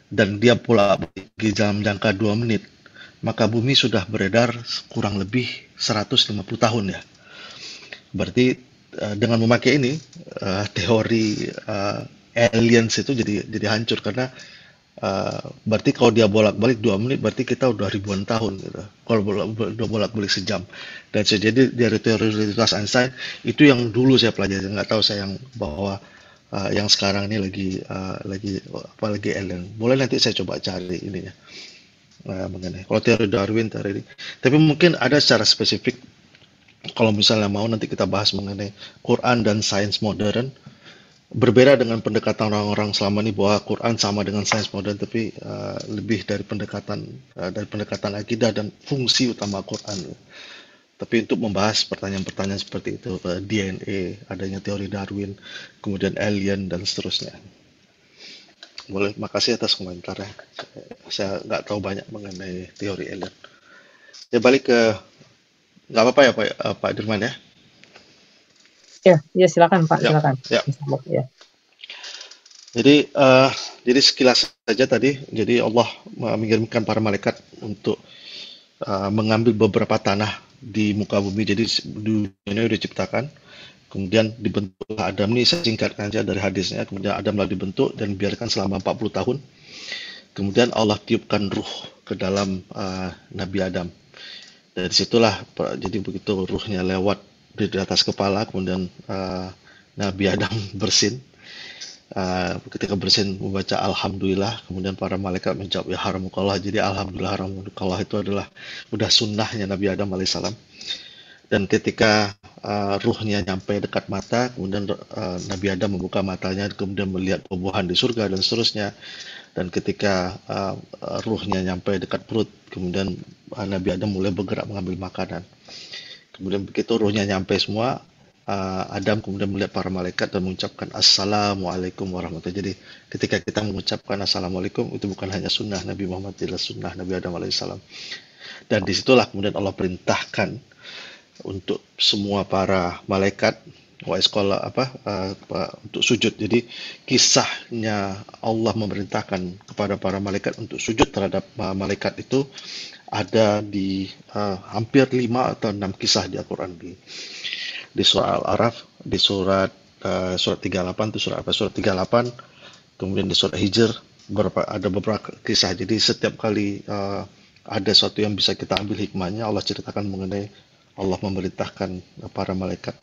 dan dia pula di dalam jangka 2 menit, maka bumi sudah beredar kurang lebih 150 tahun ya. Berarti dengan memakai ini teori aliens itu jadi hancur, karena berarti kalau dia bolak-balik 2 menit berarti kita udah ribuan tahun gitu. Kalau bolak-balik sejam. Dan jadi dari teori relativitas Einstein itu yang dulu saya pelajari, nggak tahu saya bahwa yang sekarang ini lagi alien. Boleh nanti saya coba cari ininya mengenai kalau teori Darwin teori ini. Tapi mungkin ada secara spesifik kalau misalnya mau nanti kita bahas mengenai Quran dan sains modern. berbeda dengan pendekatan orang-orang selama ini bahwa Quran sama dengan sains modern, tapi lebih dari pendekatan akidah dan fungsi utama Quran. Tapi untuk membahas pertanyaan-pertanyaan seperti itu, DNA, adanya teori Darwin, kemudian alien dan seterusnya. Boleh, makasih atas komentarnya. Saya nggak tahu banyak mengenai teori alien. Ya balik ke, nggak apa-apa ya Pak Dirman ya? Ya silakan Pak, Ya, silakan. ya. Ya. Jadi sekilas saja tadi, jadi Allah mengirimkan para malaikat untuk mengambil beberapa tanah di muka bumi. Jadi dunia ini sudah diciptakan, kemudian dibentuklah Adam. Ini saya singkatkan saja dari hadisnya. Kemudian Adamlah dibentuk dan biarkan selama 40 tahun. Kemudian Allah tiupkan ruh ke dalam Nabi Adam. Dari situlah, jadi begitu ruhnya lewat di atas kepala, kemudian Nabi Adam bersin. Ketika bersin membaca Alhamdulillah, kemudian para malaikat menjawab ya haramukallah. Jadi Alhamdulillah haramukallah itu adalah udah sunnahnya Nabi Adam alaihissalam. Dan ketika ruhnya nyampe dekat mata, kemudian Nabi Adam membuka matanya, kemudian melihat buah-buahan di surga dan seterusnya. Dan ketika ruhnya nyampe dekat perut, kemudian Nabi Adam mulai bergerak mengambil makanan. Kemudian begitu ruhnya nyampe semua, Adam kemudian melihat para malaikat dan mengucapkan Assalamualaikum warahmatullahi wabarakatuh. Jadi ketika kita mengucapkan Assalamualaikum, itu bukan hanya sunnah Nabi Muhammad, adalah sunnah Nabi Adam alaihissalam. Dan disitulah kemudian Allah perintahkan untuk semua para malaikat untuk sujud. Jadi kisahnya Allah memerintahkan kepada para malaikat untuk sujud terhadap malaikat itu ada di hampir 5 atau 6 kisah di Al-Quran, di surah Al-Araf, di surat 38 itu surat 38, kemudian di surat Hijr ada beberapa kisah. Jadi setiap kali ada sesuatu yang bisa kita ambil hikmahnya, Allah ceritakan mengenai Allah memerintahkan para malaikat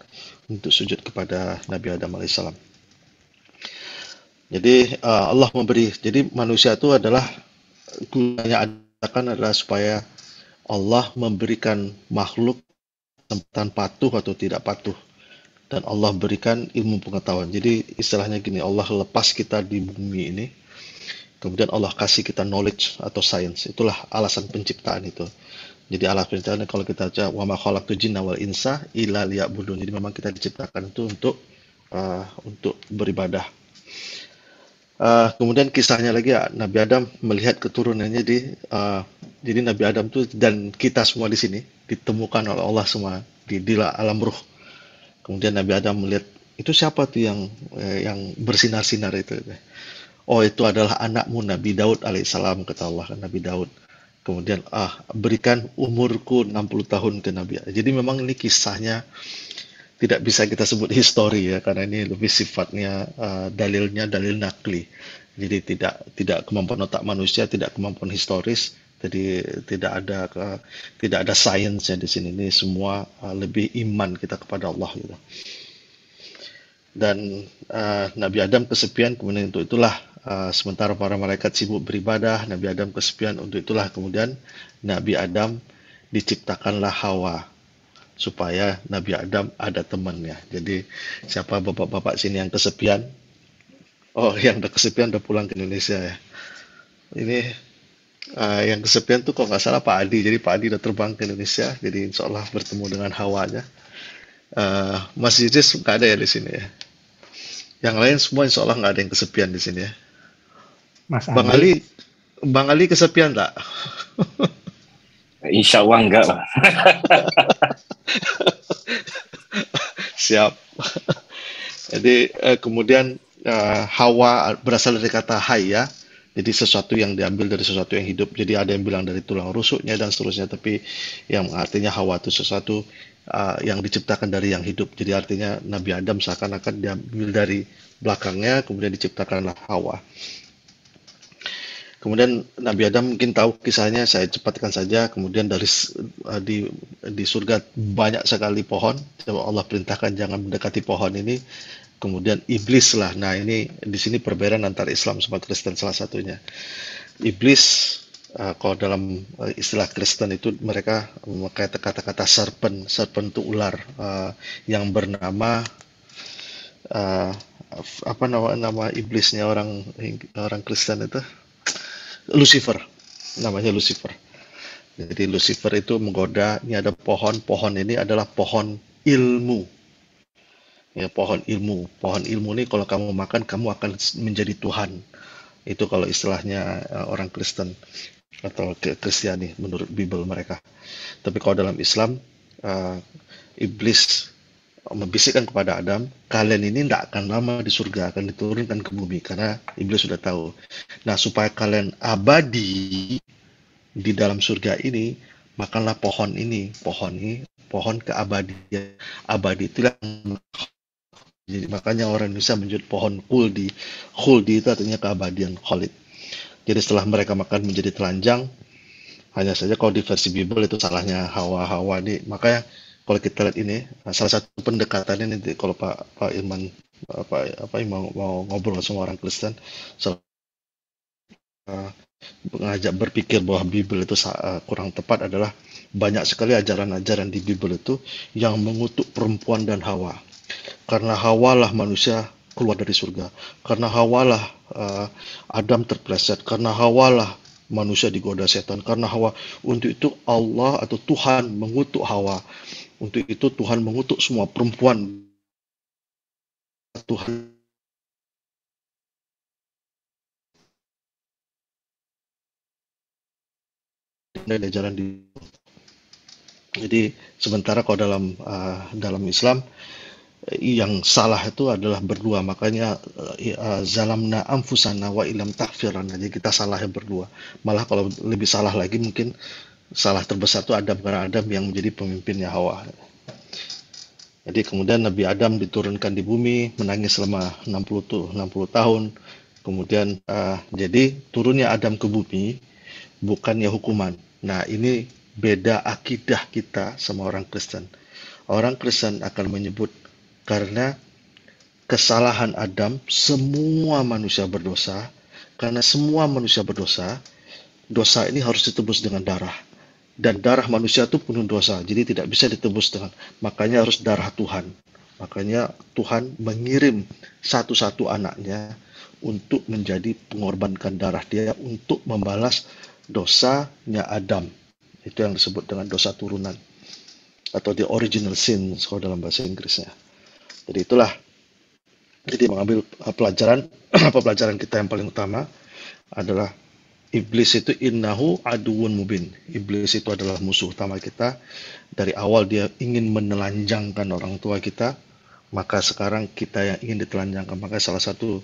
untuk sujud kepada Nabi Adam alaihissalam. Jadi Allah memberi, jadi manusia itu adalah gunanya adalah supaya Allah memberikan makhluk kesempatan patuh atau tidak patuh, dan Allah berikan ilmu pengetahuan. Jadi istilahnya gini, Allah lepas kita di bumi ini, kemudian Allah kasih kita knowledge atau science. Itulah alasan penciptaan itu. Jadi alasan penciptaan kalau kita baca wa ma khalaqtul jinna wal insa illa liya'budun. Jadi memang kita diciptakan itu untuk beribadah. Kemudian kisahnya lagi Nabi Adam melihat keturunannya jadi Nabi Adam itu dan kita semua di sini ditemukan oleh Allah semua di alam ruh. Kemudian Nabi Adam melihat itu siapa tuh yang bersinar-sinar itu. Oh, itu adalah anakmu Nabi Daud alaihissalam, kata Allah, Nabi Daud. Kemudian berikan umurku 60 tahun ke Nabi. Jadi memang ini kisahnya tidak bisa kita sebut histori ya, karena ini lebih sifatnya dalilnya dalil nakli. Jadi tidak kemampuan otak manusia, tidak kemampuan historis. Jadi tidak ada sainsnya di sini. Ini semua lebih iman kita kepada Allah gitu. Dan Nabi Adam kesepian, kemudian untuk itulah sementara para malaikat sibuk beribadah, Nabi Adam kesepian. Untuk itulah kemudian Nabi Adam diciptakanlah Hawa, supaya Nabi Adam ada temannya. Jadi siapa bapak-bapak sini yang kesepian? Oh, yang udah kesepian udah pulang ke Indonesia ya. Ini yang kesepian tuh kalau nggak salah Pak Adi. Jadi Pak Adi udah terbang ke Indonesia. Jadi insya Allah bertemu dengan Hawanya. Mas Yudis nggak ada ya di sini ya. Yang lain semua insya Allah nggak ada yang kesepian di sini ya. Mas Bang Ali kesepian tak? Insya Allah enggak lah. Siap. Jadi kemudian Hawa berasal dari kata hayya. Jadi sesuatu yang diambil dari sesuatu yang hidup. Jadi ada yang bilang dari tulang rusuknya dan seterusnya. Tapi yang artinya Hawa itu sesuatu yang diciptakan dari yang hidup. Jadi artinya Nabi Adam seakan-akan diambil dari belakangnya, kemudian diciptakanlah Hawa. Kemudian Nabi Adam mungkin tahu kisahnya, saya cepatkan saja. Kemudian di surga banyak sekali pohon. Allah perintahkan jangan mendekati pohon ini. Kemudian iblis lah. Nah, ini di sini perbedaan antara Islam sama Kristen salah satunya. Iblis kalau dalam istilah Kristen itu mereka memakai kata-kata serpent itu ular yang bernama apa nama iblisnya orang orang Kristen itu? Lucifer. Namanya Lucifer. Jadi Lucifer itu menggoda, ini ada pohon ini adalah pohon ilmu. Ya, pohon ilmu. Pohon ilmu ini kalau kamu makan, kamu akan menjadi Tuhan. Itu kalau istilahnya orang Kristen atau Kristiani menurut Bible mereka. Tapi kalau dalam Islam, iblis membisikkan kepada Adam, kalian ini tidak akan lama di surga, akan diturunkan ke bumi, karena iblis sudah tahu. Nah, supaya kalian abadi di dalam surga ini, makanlah pohon ini, pohon keabadian. Abadi itulah. Jadi makanya orang Indonesia menyebut pohon khuldi. Khuldi itu artinya keabadian, khalid. Jadi setelah mereka makan menjadi telanjang, hanya saja kalau di versi Bible itu salahnya Hawa nih. Makanya kalau kita lihat ini, salah satu pendekatannya nanti kalau Pak Iman mau ngobrol sama orang Kristen, mengajak berpikir bahwa Bible itu kurang tepat adalah banyak sekali ajaran-ajaran di Bible itu yang mengutuk perempuan dan Hawa. Karena Hawalah manusia keluar dari surga. Karena Hawalah Adam terpleset. Karena Hawalah manusia digoda setan. Karena Hawa, untuk itu Allah atau Tuhan mengutuk Hawa. Untuk itu Tuhan mengutuk semua perempuan. Tuhan dan ajaran di. Jadi sementara kalau dalam Islam yang salah itu adalah berdua, makanya zalamna anfusana wa ilam taghfirana. Jadi kita salahnya berdua. Malah kalau lebih salah lagi mungkin salah terbesar itu Adam, karena Adam yang menjadi pemimpinnya Hawa. Jadi kemudian Nabi Adam diturunkan di bumi, menangis selama 60 tahun. Kemudian jadi turunnya Adam ke bumi bukannya hukuman. Nah, ini beda akidah kita sama orang Kristen. Orang Kristen akan menyebut karena kesalahan Adam, semua manusia berdosa. Karena semua manusia berdosa, dosa ini harus ditebus dengan darah. Dan darah manusia itu penuh dosa, jadi tidak bisa ditebus dengan, makanya harus darah Tuhan. Makanya Tuhan mengirim satu-satu anaknya untuk menjadi pengorbankan darah dia untuk membalas dosanya Adam. Itu yang disebut dengan dosa turunan atau the original sin kalau dalam bahasa Inggrisnya. Jadi itulah. Jadi mengambil pelajaran pelajaran kita yang paling utama adalah iblis itu innahu aduwwun mubin. Iblis itu adalah musuh utama kita. Dari awal dia ingin menelanjangkan orang tua kita, maka sekarang kita yang ingin ditelanjangkan. Maka salah satu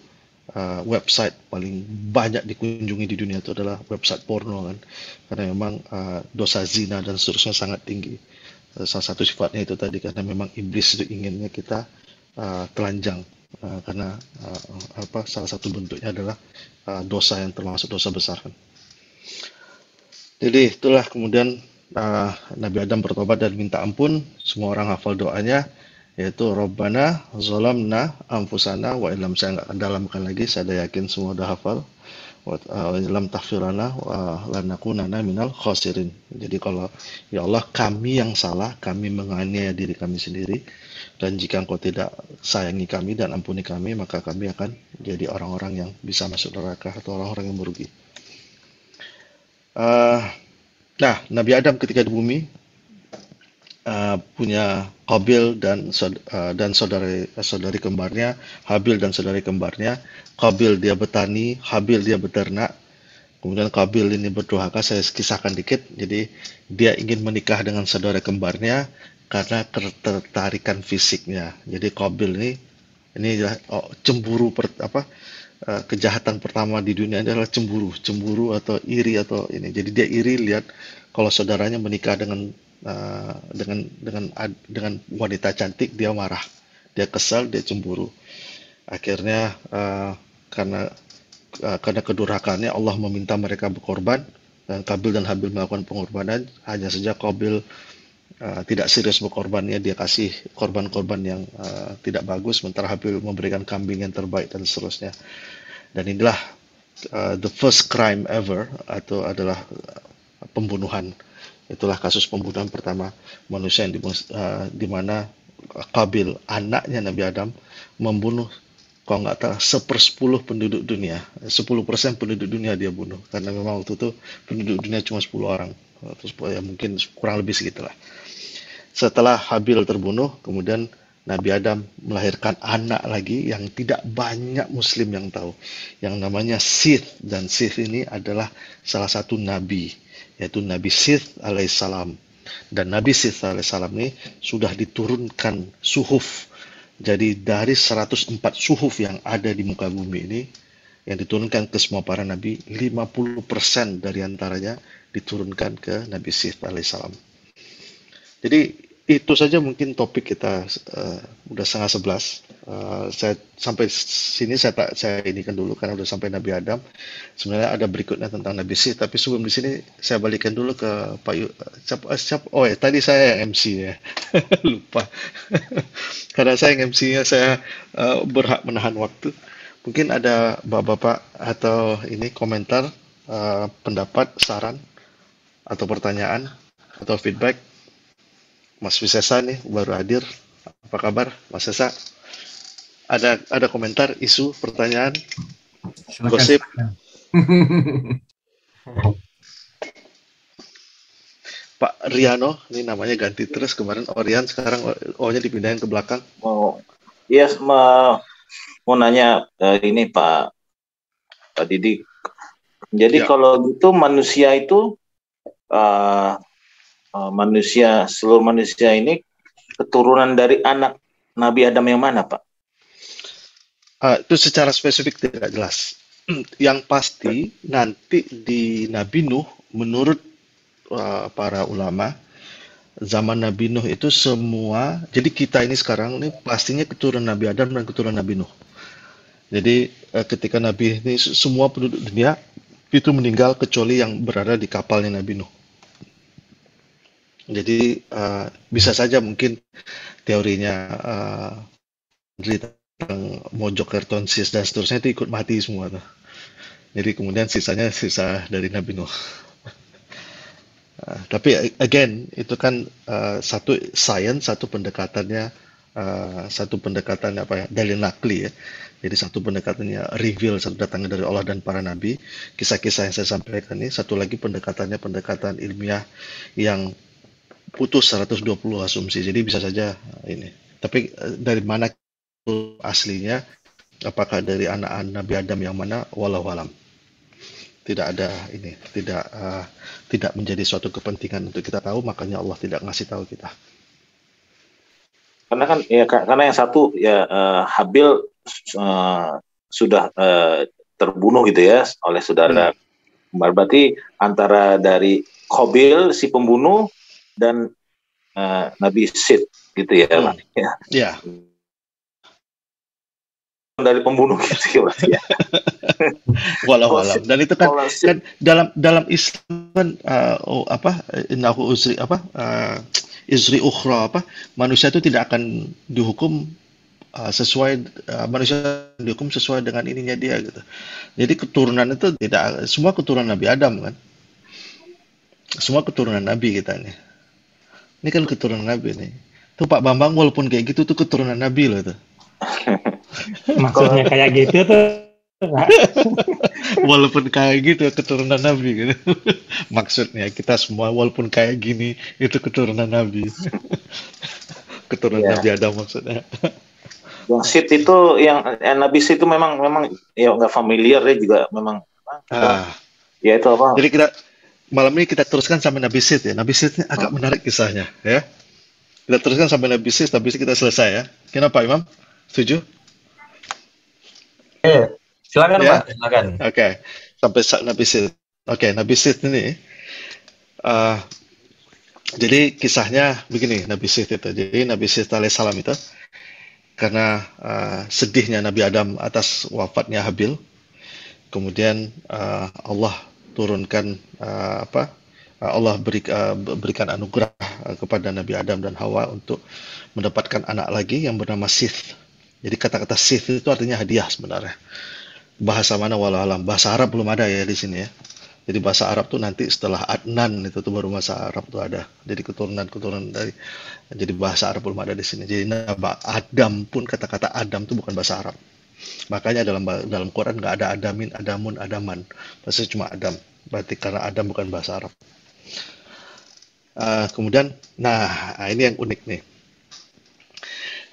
website paling banyak dikunjungi di dunia itu adalah website porno kan. Karena memang dosa zina dan seterusnya sangat tinggi. Salah satu sifatnya itu tadi, karena memang iblis itu inginnya kita telanjang. Karena salah satu bentuknya adalah dosa yang termasuk dosa besar kan. Jadi itulah kemudian Nabi Adam bertobat dan minta ampun. Semua orang hafal doanya, yaitu Rabbana zalamna anfusana wa illam. Saya nggak dalamkan lagi, saya yakin semua udah hafal. Wa illam taghfirana wa lanakunanna minal khasirin. Jadi kalau ya Allah, kami yang salah, kami menganiaya diri kami sendiri, dan jika Engkau tidak sayangi kami dan ampuni kami, maka kami akan jadi orang-orang yang bisa masuk neraka atau orang-orang yang merugi. Nah, Nabi Adam ketika di bumi punya Qabil dan saudari kembarnya, Habil dan saudari kembarnya. Qabil dia bertani, Habil dia beternak. Kemudian Qabil ini berdohaka, saya kisahkan dikit. Jadi dia ingin menikah dengan saudara kembarnya karena ketertarikan fisiknya. Jadi Qabil ini cemburu kejahatan pertama di dunia adalah cemburu atau iri atau ini. Jadi dia iri lihat kalau saudaranya menikah dengan wanita cantik, dia marah, dia kesal, dia cemburu. Akhirnya karena kedurhakaannya Allah meminta mereka berkorban, dan Qabil dan Habil melakukan pengorbanan. Hanya saja Qabil tidak serius berkorbannya, dia kasih korban-korban yang tidak bagus, sementara Habil memberikan kambing yang terbaik dan seterusnya. Dan inilah the first crime ever, atau adalah pembunuhan. Itulah kasus pembunuhan pertama manusia yang di mana Qabil, anaknya Nabi Adam, membunuh kalau nggak tahu 1/10 penduduk dunia, 10% penduduk dunia dia bunuh, karena memang waktu itu penduduk dunia cuma 10 orang, terus ya mungkin kurang lebih segitulah. Setelah Habil terbunuh, kemudian Nabi Adam melahirkan anak lagi yang tidak banyak Muslim yang tahu, yang namanya Sith, dan Sith ini adalah salah satu nabi, yaitu Nabi Sith alaihissalam. Dan Nabi Sith alaihissalam ini sudah diturunkan suhuf. Jadi dari 104 suhuf yang ada di muka bumi ini, yang diturunkan ke semua para nabi, 50% dari antaranya diturunkan ke Nabi Sith alaihissalam. Jadi itu saja mungkin topik kita, udah 10:30. Saya sampai sini saya inikan dulu karena udah sampai Nabi Adam. Sebenarnya ada berikutnya tentang Nabi Sith, tapi sebelum di sini saya balikan dulu ke Pak oh ya, tadi saya yang MC ya. Lupa. Karena saya yang MC-nya, saya berhak menahan waktu. Mungkin ada bapak-bapak atau ini komentar, pendapat, saran atau pertanyaan atau feedback. Mas Wisesa nih baru hadir. Apa kabar, Mas Sesa? Ada komentar, isu, pertanyaan, Silakan. gosip? Pak Riano, ini namanya ganti terus, kemarin Orian, sekarang O-nya dipindahin ke belakang. Yes, mau nanya ini Pak Didik. Jadi Ya. kalau gitu manusia itu seluruh manusia ini keturunan dari anak Nabi Adam yang mana, Pak? Itu secara spesifik tidak jelas. Yang pasti nanti di Nabi Nuh, menurut para ulama, zaman Nabi Nuh itu semua, jadi kita ini sekarang ini pastinya keturunan Nabi Adam dan keturunan Nabi Nuh. Jadi ketika Nabi ini semua penduduk dunia itu meninggal kecuali yang berada di kapalnya Nabi Nuh. Jadi bisa saja mungkin teorinya tentang mojok kertonsis dan seterusnya itu ikut mati semua tuh. Jadi kemudian sisanya sisa dari Nabi Nuh. Tapi again itu kan satu science, satu pendekatannya apa ya, dalil nakli ya. Jadi satu pendekatannya reveal, satu datangnya dari Allah dan para nabi. Kisah-kisah yang saya sampaikan ini, satu lagi pendekatannya pendekatan ilmiah yang putus 120 asumsi, jadi bisa saja ini. Tapi dari mana aslinya, apakah dari anak Nabi Adam yang mana, walau alam. Tidak ada ini, tidak menjadi suatu kepentingan untuk kita tahu, makanya Allah tidak ngasih tahu kita. Karena kan ya, karena yang satu ya Habil sudah terbunuh gitu ya oleh saudara. Berarti antara dari Qabil si pembunuh dan Nabi Sith gitu ya, Pak. Ya. Dari pembunuh gitu ya. Walau alam. Dan itu kan dalam Islam innahu izri ukhra, manusia itu tidak akan dihukum manusia dihukum sesuai dengan ininya dia gitu. Jadi keturunan itu tidak semua keturunan Nabi Adam kan. Semua keturunan Nabi kita nih. Ini kan keturunan Nabi nih. Tuh Pak Bambang walaupun kayak gitu tuh keturunan Nabi loh tuh. Maksudnya kayak gitu tuh. Walaupun kayak gitu keturunan Nabi gitu. Maksudnya kita semua walaupun kayak gini itu keturunan Nabi. Keturunan Nabi Adam maksudnya. Yang Sith itu yang Nabi Sith itu memang ya nggak familiar ya juga memang. Ya itu apa? Jadi kita malam ini kita teruskan sampai Nabi Sith ya. Nabi Sith ini agak menarik kisahnya ya. Kita teruskan sampai Nabi Sith, tapi kita selesai ya. Kenapa Imam? Setuju? Silakan ya? Pak, silakan. Oke. Sampai Nabi Sith. Oke, Nabi Sith ini jadi kisahnya begini, Nabi Sith itu. Jadi Nabi Sith alaihissalam itu karena sedihnya Nabi Adam atas wafatnya Habil, kemudian Allah turunkan Allah berikan anugerah kepada Nabi Adam dan Hawa untuk mendapatkan anak lagi yang bernama Sith. Jadi kata-kata Sith itu artinya hadiah sebenarnya. Bahasa mana walau alam. Bahasa Arab belum ada ya di sini ya. Jadi bahasa Arab tuh nanti setelah Adnan itu tuh baru bahasa Arab tuh ada. Jadi keturunan dari. Jadi bahasa Arab belum ada di sini. Jadi Nabi Adam pun kata-kata Adam itu bukan bahasa Arab. Makanya dalam Quran nggak ada Adamin, Adamun, Adaman. Maksudnya cuma Adam. Berarti karena Adam bukan bahasa Arab. Kemudian, nah ini yang unik nih.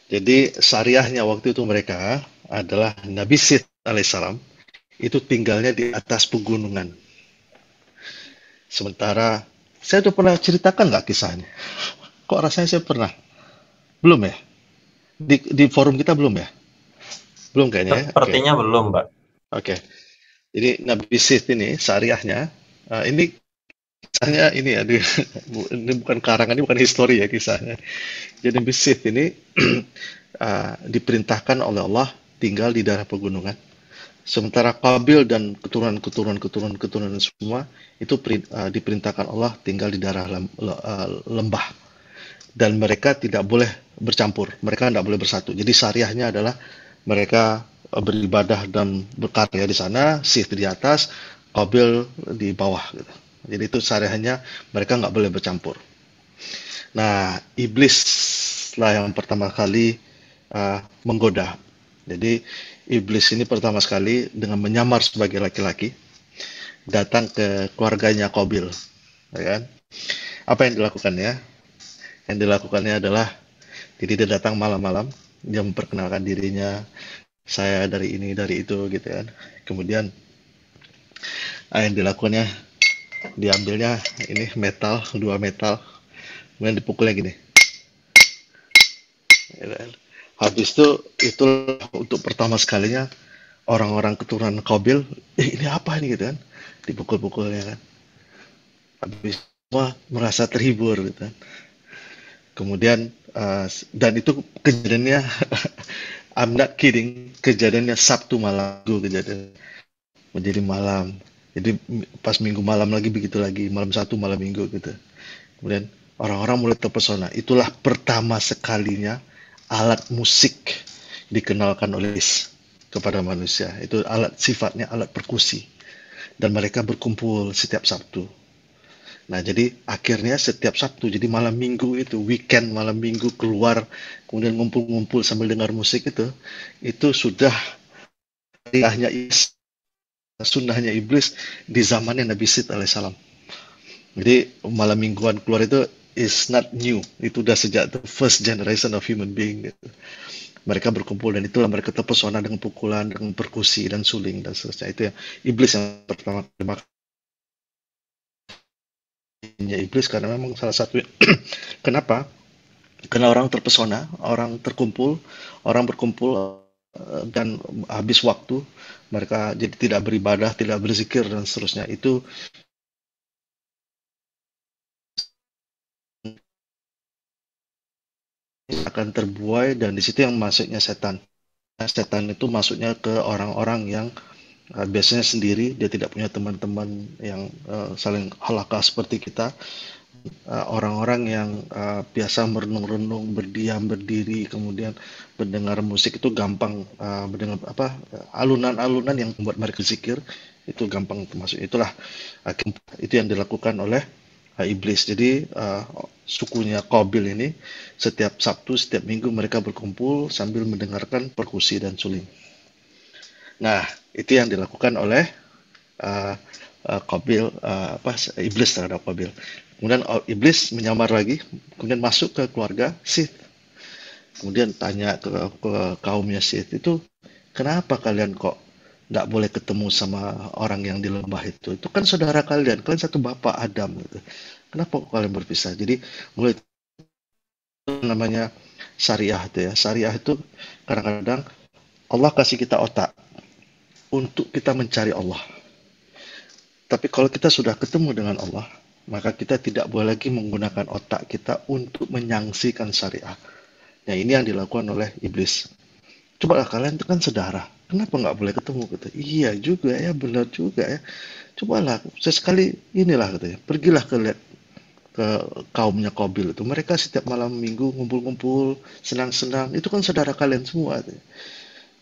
Jadi syariahnya waktu itu mereka adalah Nabi Sith alaihissalam itu tinggalnya di atas pegunungan. Sementara saya udah pernah ceritakan nggak kisahnya? Kok rasanya saya pernah? Belum ya? Di forum kita belum ya? Belum kayaknya ya? Sepertinya belum, Pak. Oke. Jadi Nabi Sith ini syariahnya, ini kisahnya ini ya, ini bukan karangan, ini bukan histori ya kisahnya. Jadi Nabi Sith ini diperintahkan oleh Allah tinggal di daerah pegunungan. Sementara Qabil dan keturunan semua itu diperintahkan Allah tinggal di daerah lembah. Dan mereka tidak boleh bercampur, mereka tidak boleh bersatu. Jadi syariahnya adalah mereka beribadah dan berkarya di sana, Sith di atas, Qabil di bawah. Gitu. Jadi itu syariahnya, mereka nggak boleh bercampur. Nah, iblis lah yang pertama kali menggoda. Jadi iblis ini pertama sekali dengan menyamar sebagai laki-laki datang ke keluarganya Qabil, ya kan? Apa yang dilakukannya? Yang dilakukannya adalah, jadi dia datang malam-malam, dia memperkenalkan dirinya, saya dari ini, dari itu, gitu kan. Kemudian yang dilakukannya, diambilnya ini metal, 2 metal, kemudian dipukulnya gini. Ya kan? Habis itu untuk pertama sekalinya orang-orang keturunan Qabil, ini apa ini gitu kan, dipukul-pukulnya kan. Habis semua merasa terhibur gitu kan. Kemudian dan itu kejadiannya I'm not kidding, kejadiannya Sabtu malam, kejadian menjadi malam. Jadi pas Minggu malam lagi begitu lagi, malam Sabtu malam Minggu gitu. Kemudian orang-orang mulai terpesona. Itulah pertama sekalinya alat musik dikenalkan oleh iblis kepada manusia. Itu sifatnya alat perkusi. Dan mereka berkumpul setiap Sabtu. Nah, jadi akhirnya setiap Sabtu, jadi malam Minggu itu, weekend malam Minggu keluar, kemudian ngumpul-ngumpul sambil dengar musik itu sudah sunnahnya iblis di zamannya Nabi Sith alaihissalam. Jadi malam mingguan keluar itu is not new, itu udah sejak the first generation of human being gitu. Mereka berkumpul dan itulah mereka terpesona dengan pukulan, dengan perkusi dan suling dan seterusnya. Itu yang iblis yang pertama kali. Iblis karena memang salah satu kenapa? Karena orang terpesona, orang berkumpul dan habis waktu mereka jadi tidak beribadah, tidak berzikir dan seterusnya. Itu akan terbuai dan di situ yang masuknya setan. Setan itu masuknya ke orang-orang yang biasanya sendiri, dia tidak punya teman-teman yang saling halakah seperti kita. Orang-orang yang biasa merenung-renung, berdiam, berdiri, kemudian mendengar musik itu gampang, mendengar alunan-alunan yang membuat mereka zikir itu gampang termasuk. Itulah itu yang dilakukan oleh iblis. Jadi sukunya Qabil ini setiap Sabtu, setiap Minggu mereka berkumpul sambil mendengarkan perkusi dan suling. Nah, itu yang dilakukan oleh Qabil, iblis terhadap Qabil. Kemudian iblis menyamar lagi, kemudian masuk ke keluarga Sith. Kemudian tanya ke kaumnya Sith itu, kenapa kalian kok nggak boleh ketemu sama orang yang di lembah itu? Itu kan saudara kalian satu bapak Adam gitu. Kenapa kok kalian berpisah? Jadi mulai namanya syariah itu ya. Syariah itu kadang-kadang Allah kasih kita otak untuk kita mencari Allah. Tapi kalau kita sudah ketemu dengan Allah, maka kita tidak boleh lagi menggunakan otak kita untuk menyaksikan syariah. Nah, ini yang dilakukan oleh iblis. Cobalah kalian itu kan saudara, kenapa nggak boleh ketemu gitu? Iya juga ya, benar juga ya. Cobalah sesekali inilah katanya, pergilah ke kaumnya Qabil itu. Mereka setiap malam Minggu ngumpul-ngumpul, senang-senang. Itu kan saudara kalian semua. Katanya.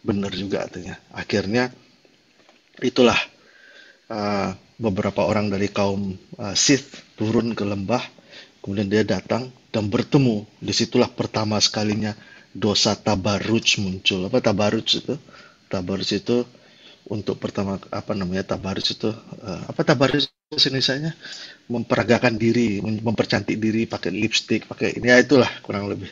Benar juga katanya. Akhirnya itulah beberapa orang dari kaum Sith turun ke lembah, kemudian dia datang dan bertemu. Disitulah pertama sekalinya dosa tabarruj muncul. Apa tabarruj itu? tabarus itu untuk pertama tabarus itu apa tabarus Indonesia-nya memperagakan diri, mempercantik diri pakai lipstick, pakai ini ya itulah kurang lebih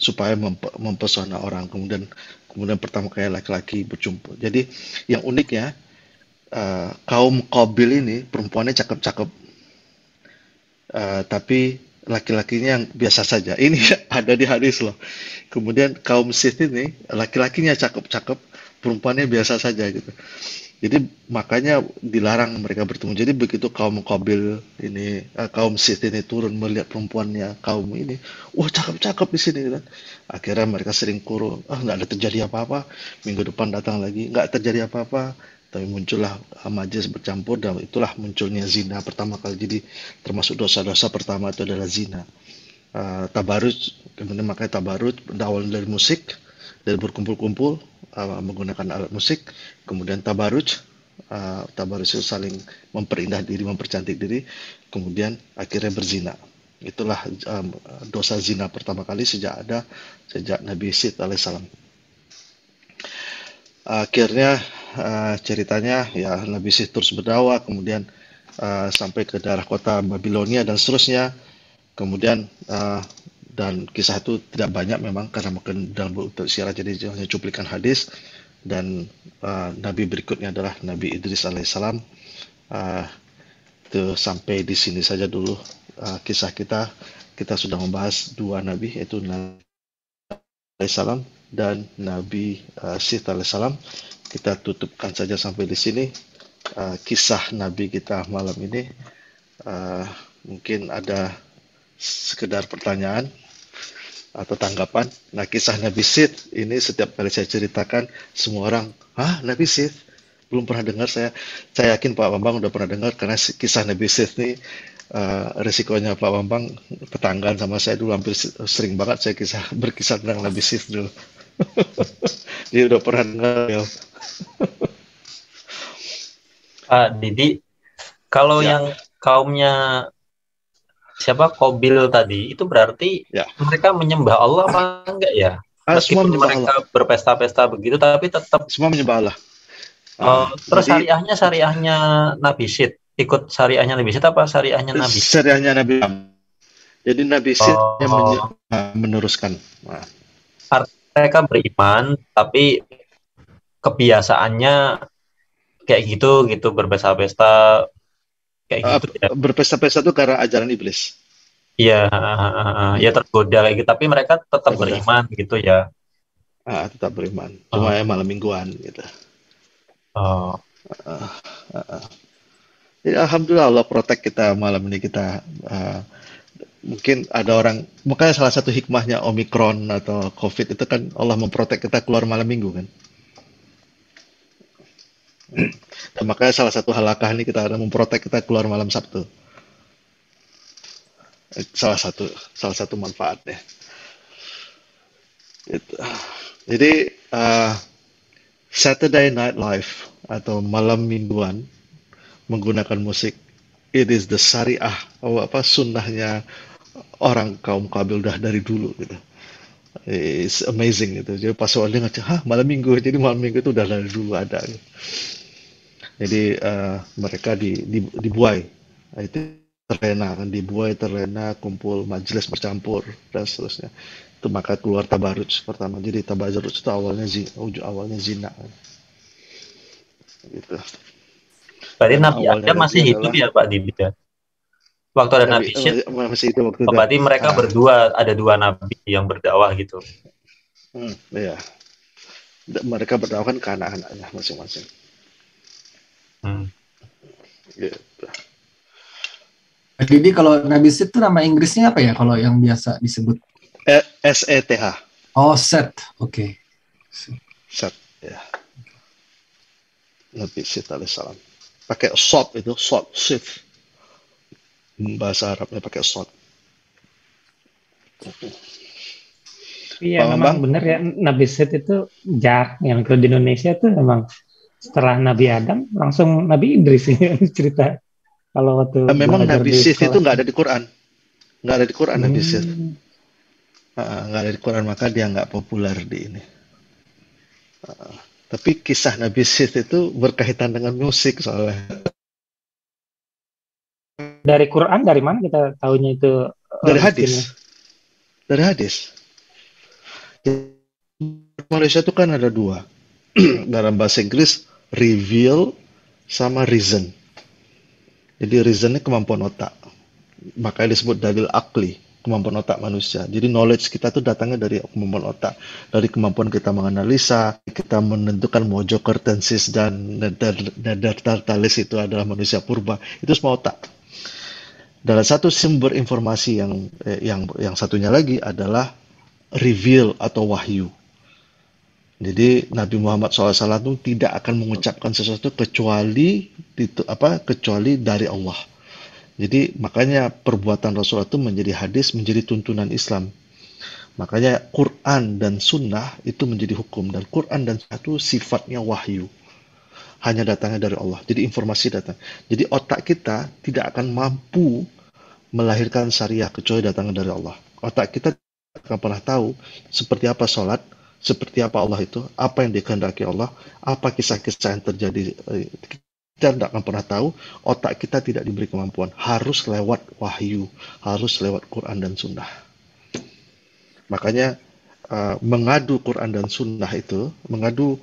supaya mempesona orang. Kemudian pertama kali laki-laki berjumpa. Jadi yang uniknya kaum Qabil ini perempuannya cakep-cakep, tapi laki-lakinya yang biasa saja. Ini ada di hadis loh. Kemudian kaum Sith ini laki-lakinya cakep-cakep, perempuannya biasa saja gitu. Jadi makanya dilarang mereka bertemu. Jadi begitu kaum Qabil ini, kaum Sith ini turun melihat perempuannya kaum ini, wah cakep-cakep di sini kan. Akhirnya mereka sering kurung, nggak ada terjadi apa-apa. Minggu depan datang lagi, nggak terjadi apa-apa. Tapi muncullah majelis bercampur dan itulah munculnya zina pertama kali. Jadi termasuk dosa-dosa pertama itu adalah zina. Tabaruj, kemudian makanya tabaruj berawal dari musik, dari berkumpul-kumpul menggunakan alat musik. Kemudian tabaruj itu saling memperindah diri, mempercantik diri. Kemudian akhirnya berzina. Itulah dosa zina pertama kali sejak Nabi Sid alaihissalam. Akhirnya ceritanya ya Nabi Sid terus berdakwah, kemudian sampai ke daerah kota Babilonia dan seterusnya. Kemudian dan kisah itu tidak banyak memang karena mungkin dalam bentuk sirah, jadi hanya cuplikan hadis. Dan nabi berikutnya adalah Nabi Idris alaihissalam. Itu sampai di sini saja dulu kisah kita. Kita sudah membahas dua nabi, yaitu Nabi alaihissalam dan Nabi Sith alaihissalam. Kita tutupkan saja sampai di sini kisah nabi kita malam ini. Mungkin ada sekedar pertanyaan atau tanggapan. Nah, kisah Nabi Sith ini setiap kali saya ceritakan, semua orang, Nabi Sith? Belum pernah dengar. Saya yakin Pak Bambang udah pernah dengar, karena kisah Nabi Sith ini resikonya Pak Bambang tetanggaan sama saya dulu, hampir sering banget saya berkisah tentang Nabi Sith dulu. Dia udah pernah dengar ya. Pak Didi, kalau yang kaumnya siapa Qabil tadi itu berarti mereka menyembah Allah apa enggak ya? Semua menyembah mereka Allah. Berpesta-pesta begitu, tapi tetap semua menyembah Allah. Terus syariahnya Nabi Sid, ikut syariahnya Nabi Sid apa syariahnya Nabi? Syariahnya Nabi. Jadi Nabi Sid yang meneruskan. Mereka beriman, tapi kebiasaannya kayak gitu berpesta-pesta kayak gitu ya. Berpesta-pesta itu karena ajaran iblis. Iya, ya tergoda kayak gitu, tapi mereka tetap beriman gitu ya. Tetap beriman. Cuma ya malam mingguan gitu. Ya, alhamdulillah Allah protect kita malam ini. Kita mungkin ada orang, makanya salah satu hikmahnya Omikron atau COVID itu kan Allah memprotek kita keluar malam minggu kan. Dan makanya salah satu halakah ini kita ada memprotek kita keluar malam Sabtu. Salah satu manfaatnya. Jadi Saturday Night Live atau malam mingguan menggunakan musik, it is the syariah, sunnahnya orang kaum Qabil dah dari dulu gitu. It's amazing gitu. Jadi pas awal dengar, malam minggu, jadi malam minggu itu udah dari dulu ada gitu. Jadi mereka dibuai, itu terlena, kumpul majelis bercampur dan seterusnya. Itu maka keluar tabaruj pertama. Jadi tabaruj itu awalnya zina. Gitu. Berarti Nabi Adam masih hidup ya Pak Didi ya? Waktu ada Nabi Syed masih hidup waktu itu. Berarti mereka ada dua nabi yang berdakwah gitu. Iya. Mereka berdakwah kan ke anak-anaknya masing-masing. Gitu. Jadi kalau Nabi Seth itu nama Inggrisnya apa ya kalau yang biasa disebut? SETH. Oh, Seth. Oke. Seth, ya. Nabi Seth alaihissalam. Pakai sod itu, Sith. Bahasa Arabnya pakai sod. Iya, memang benar ya, Nabi Seth itu yang kalau di Indonesia itu memang setelah Nabi Adam langsung Nabi Idris ya cerita. Kalau waktu memang Nabi Sith itu nggak ada di Quran, Nabi Sith, nggak ada di Quran, maka dia nggak populer di ini. Tapi kisah Nabi Sith itu berkaitan dengan musik soalnya. Dari Quran, dari mana kita tahunya itu? Dari Istrinya? hadis. Dari hadis. Malaysia itu kan ada dua. Dalam bahasa Inggris, reveal sama reason. Jadi reason ini kemampuan otak. Makanya disebut dalil akli, kemampuan otak manusia. Jadi knowledge kita itu datangnya dari kemampuan otak. Dari kemampuan kita menganalisa, kita menentukan mau Joker, tensis, dan Neanderthalis itu adalah manusia purba. Itu semua otak. Dalam satu sumber informasi yang satunya lagi adalah reveal atau wahyu. Jadi Nabi Muhammad SAW itu tidak akan mengucapkan sesuatu kecuali dari Allah. Jadi makanya perbuatan Rasulullah itu menjadi hadis, menjadi tuntunan Islam. Makanya Quran dan Sunnah itu menjadi hukum, dan Quran dan Sunnah itu sifatnya wahyu, hanya datangnya dari Allah. Jadi informasi datang. Jadi otak kita tidak akan mampu melahirkan syariah kecuali datangnya dari Allah. Otak kita tidak akan pernah tahu seperti apa sholat, seperti apa Allah itu, apa yang dikehendaki Allah, apa kisah-kisah yang terjadi. Kita tidak akan pernah tahu. Otak kita tidak diberi kemampuan. Harus lewat wahyu, harus lewat Quran dan Sunnah. Makanya mengadu Quran dan Sunnah itu, mengadu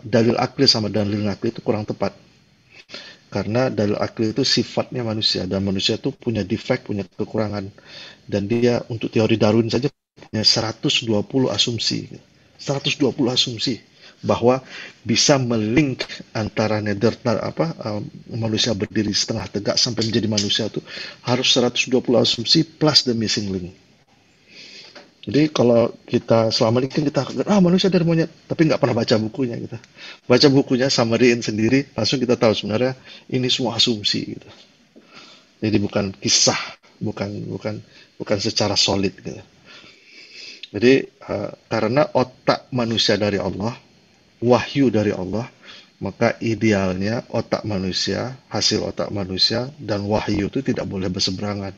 dalil akli sama dalil nakli itu kurang tepat. Karena dalil akli itu sifatnya manusia, dan manusia itu punya defect, punya kekurangan. Dan dia untuk teori Darwin saja punya 120 asumsi. 120 asumsi bahwa bisa melink antara manusia berdiri setengah tegak sampai menjadi manusia itu harus 120 asumsi plus the missing link. Jadi kalau kita selama ini kan kita manusia dari monyet, tapi nggak pernah baca bukunya kita. Baca bukunya, summary-in sendiri, langsung kita tahu sebenarnya ini semua asumsi gitu. Jadi bukan kisah, bukan secara solid gitu. Jadi karena otak manusia dari Allah, wahyu dari Allah, maka idealnya otak manusia, hasil otak manusia dan wahyu itu tidak boleh berseberangan.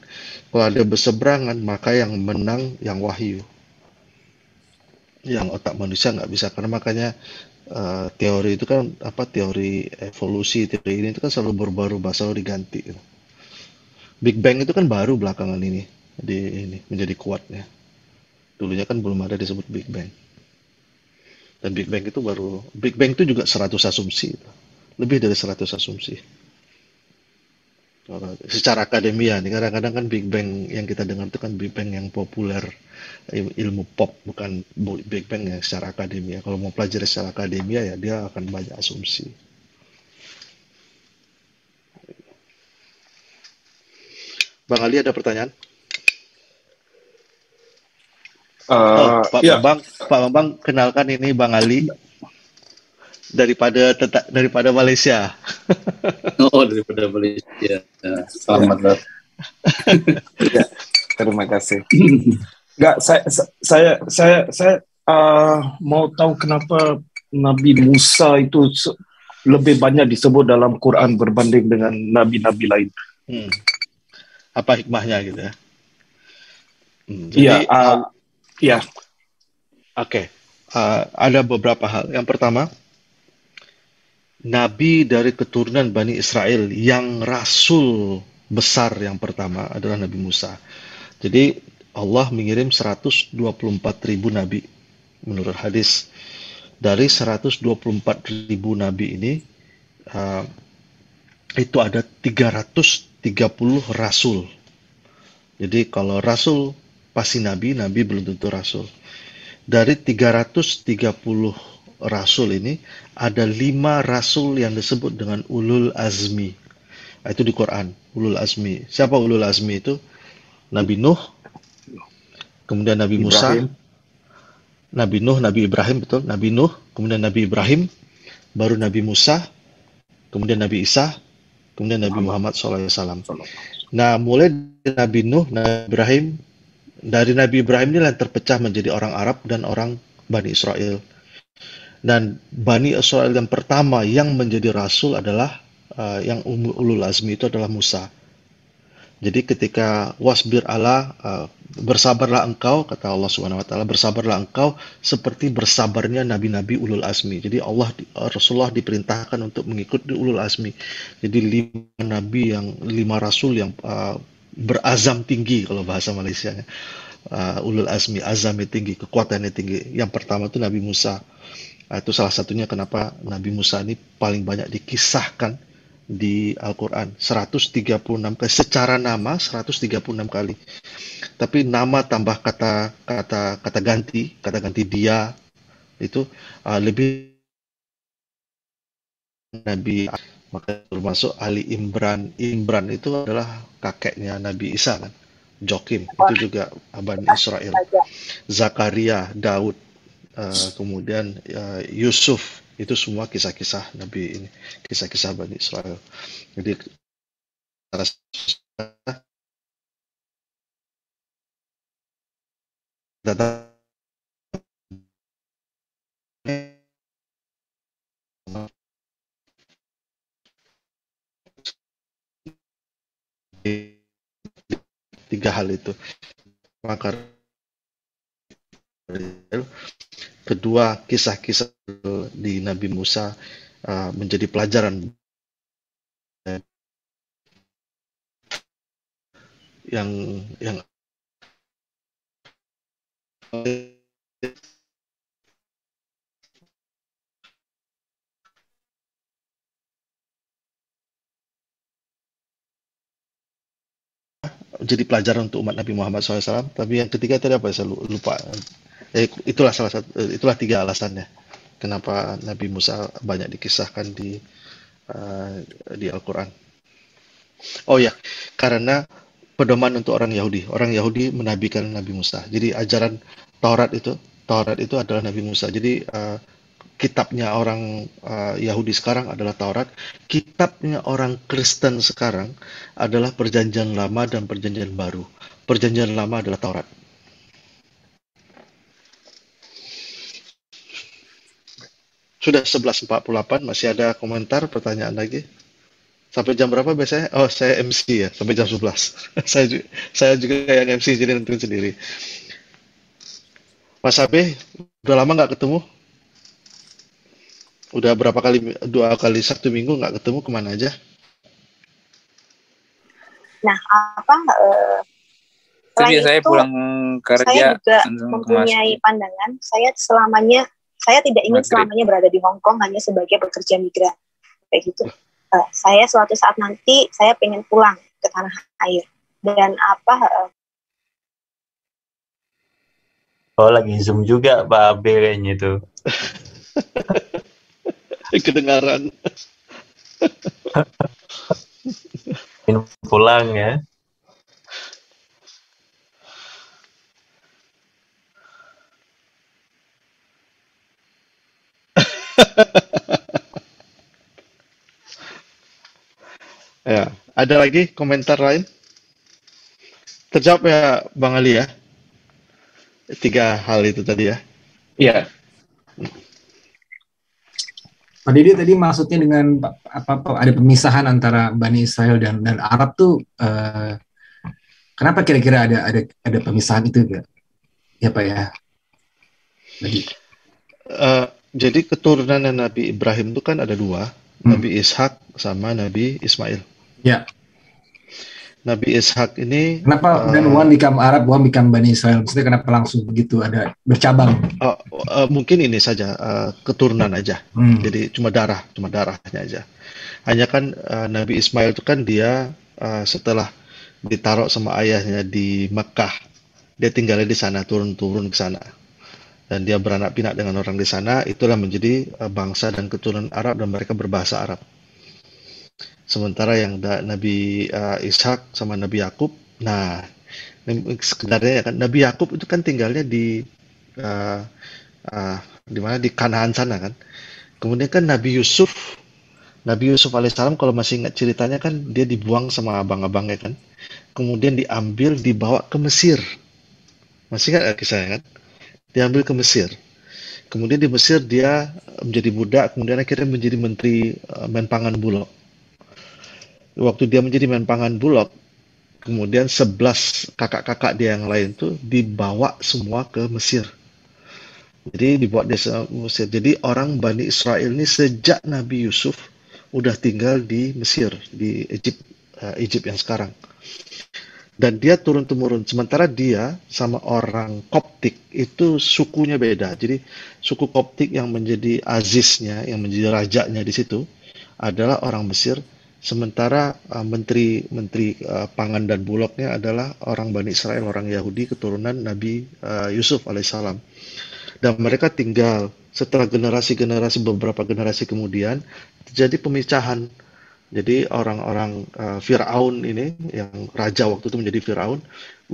Kalau ada berseberangan, maka yang menang yang wahyu. Yang otak manusia nggak bisa, karena makanya teori itu kan teori evolusi, teori ini itu kan selalu berubah-ubah, selalu diganti. Big Bang itu kan baru belakangan ini menjadi kuatnya. Dulunya kan belum ada disebut Big Bang. Dan Big Bang itu juga 100 asumsi. Lebih dari 100 asumsi. Secara akademia, nih kadang-kadang kan Big Bang yang kita dengar itu kan Big Bang yang populer, ilmu pop, bukan Big Bang yang secara akademia. Kalau mau pelajari secara akademia ya dia akan banyak asumsi. Bang Ali ada pertanyaan? Pak Bambang, kenalkan ini Bang Ali daripada Malaysia. Oh, daripada Malaysia. Selamat. Ya, terima kasih. Enggak, saya mau tahu kenapa Nabi Musa itu lebih banyak disebut dalam Quran berbanding dengan nabi-nabi lain. Apa hikmahnya gitu ya? Iya. Ya. Oke. Ada beberapa hal. Yang pertama, Nabi dari keturunan Bani Israel yang rasul besar yang pertama adalah Nabi Musa. Jadi Allah mengirim 124.000 nabi. Menurut hadis, dari 124.000 nabi ini, itu ada 330 rasul. Jadi kalau rasul pasti nabi belum tentu rasul. Dari 330 rasul ini, ada 5 rasul yang disebut dengan ulul azmi. Itu di Quran, ulul azmi. Siapa ulul azmi itu? Nabi Nuh, kemudian Nabi Musa, Nabi Nuh, Nabi Ibrahim, betul. Nabi Nuh, kemudian Nabi Ibrahim, baru Nabi Musa, kemudian Nabi Isa, kemudian Nabi Muhammad SAW. Nah, mulai dari Nabi Nuh, Nabi Ibrahim, dari Nabi Ibrahim ini yang terpecah menjadi orang Arab dan orang Bani Israel. Dan Bani Israel yang pertama yang menjadi rasul adalah yang ulul azmi itu adalah Musa. Jadi ketika wasbir Allah bersabarlah engkau, kata Allah Subhanahu wa taala, bersabarlah engkau seperti bersabarnya nabi-nabi ulul azmi. Jadi Rasulullah diperintahkan untuk mengikuti ulul azmi. Jadi 5 nabi yang 5 rasul yang berazam tinggi kalau bahasa Malaysia. Ulul azmi, azamnya tinggi, kekuatannya tinggi. Yang pertama itu Nabi Musa. Itu salah satunya kenapa Nabi Musa ini paling banyak dikisahkan di Al-Quran, 136 kali secara nama, 136 kali. Tapi nama tambah kata ganti dia itu lebih Nabi, maka termasuk Ali Imran. Imran itu adalah kakeknya Nabi Isa kan, Jokim itu juga Bani Israel. Zakaria, Daud, kemudian Yusuf, itu semua kisah-kisah Nabi ini, kisah-kisah Bani Israel. Jadi data tiga hal itu. Maka kedua, kisah-kisah di Nabi Musa menjadi pelajaran yang jadi pelajaran untuk umat Nabi Muhammad SAW. Tapi yang ketiga tadi apa? Saya lupa. Itulah salah satu. Itulah 3 alasannya kenapa Nabi Musa banyak dikisahkan di Al-Quran. Oh ya, karena pedoman untuk orang Yahudi. Orang Yahudi menabikan Nabi Musa. Jadi ajaran Taurat itu adalah Nabi Musa. Jadi kitabnya orang Yahudi sekarang adalah Taurat. Kitabnya orang Kristen sekarang adalah Perjanjian Lama dan Perjanjian Baru. Perjanjian Lama adalah Taurat. Sudah 11.48, masih ada komentar, pertanyaan lagi? Sampai jam berapa biasanya? Oh, saya MC ya, sampai jam 11. saya juga yang MC, jadi nentuin sendiri. Mas Abe, udah lama nggak ketemu? Udah berapa kali, 2 kali Sabtu Minggu nggak ketemu, kemana aja? Nah, saya pulang kerja, saya juga mempunyai pandangan. Saya tidak ingin selamanya berada di Hong Kong hanya sebagai pekerja migran, kayak gitu. Saya suatu saat nanti saya pengen pulang ke tanah air dan lagi Zoom juga Pak Abe kayaknya itu. Kedengaran. Ingin pulang ya. Ya, ada lagi komentar lain? Terjawab ya Bang Ali ya? 3 hal itu tadi ya? Iya. Pak Didi tadi maksudnya dengan ada pemisahan antara Bani Israel dan Arab tuh kenapa kira-kira ada pemisahan itu ya Pak ya? Jadi keturunan Nabi Ibrahim itu kan ada 2, Nabi Ishak sama Nabi Ismail. Ya. Nabi Ishak ini kenapa dan one become Arab, one become Bani Israel? Maksudnya kenapa langsung begitu ada bercabang? Mungkin ini saja keturunan aja. Jadi cuma darahnya aja. Hanya kan Nabi Ismail itu kan dia setelah ditaruh sama ayahnya di Mekah, dia tinggalnya di sana, turun ke sana. Dan dia beranak pinak dengan orang di sana, itulah menjadi bangsa dan keturunan Arab dan mereka berbahasa Arab. Sementara yang Nabi Ishak sama Nabi Yakub, nah sebenarnya kan Nabi Yakub itu kan tinggalnya di mana, di Kanaan sana kan. Kemudian kan Nabi Yusuf alaihissalam, kalau masih ingat ceritanya kan dia dibuang sama abang-abangnya kan. Kemudian dibawa ke Mesir. Masih ingat kisahnya kan? Diambil ke Mesir. Kemudian di Mesir dia menjadi budak, kemudian akhirnya menjadi menteri Menpangan Bulog. Waktu dia menjadi Menpangan Bulog, Kemudian 11 kakak-kakak dia yang lain tuh dibawa semua ke Mesir. Jadi dibawa desa Mesir. Jadi orang Bani Israel ini sejak Nabi Yusuf udah tinggal di Mesir, di Egypt yang sekarang. Dan dia turun-temurun. Sementara dia sama orang Koptik itu sukunya beda. Jadi suku Koptik yang menjadi aziznya, yang menjadi rajanya di situ adalah orang Mesir. Sementara menteri pangan dan bulognya adalah orang Bani Israel, orang Yahudi keturunan Nabi Yusuf alaihissalam. Dan mereka tinggal setelah beberapa generasi kemudian terjadi pemicahan. Jadi orang-orang Firaun ini, yang raja waktu itu menjadi Firaun,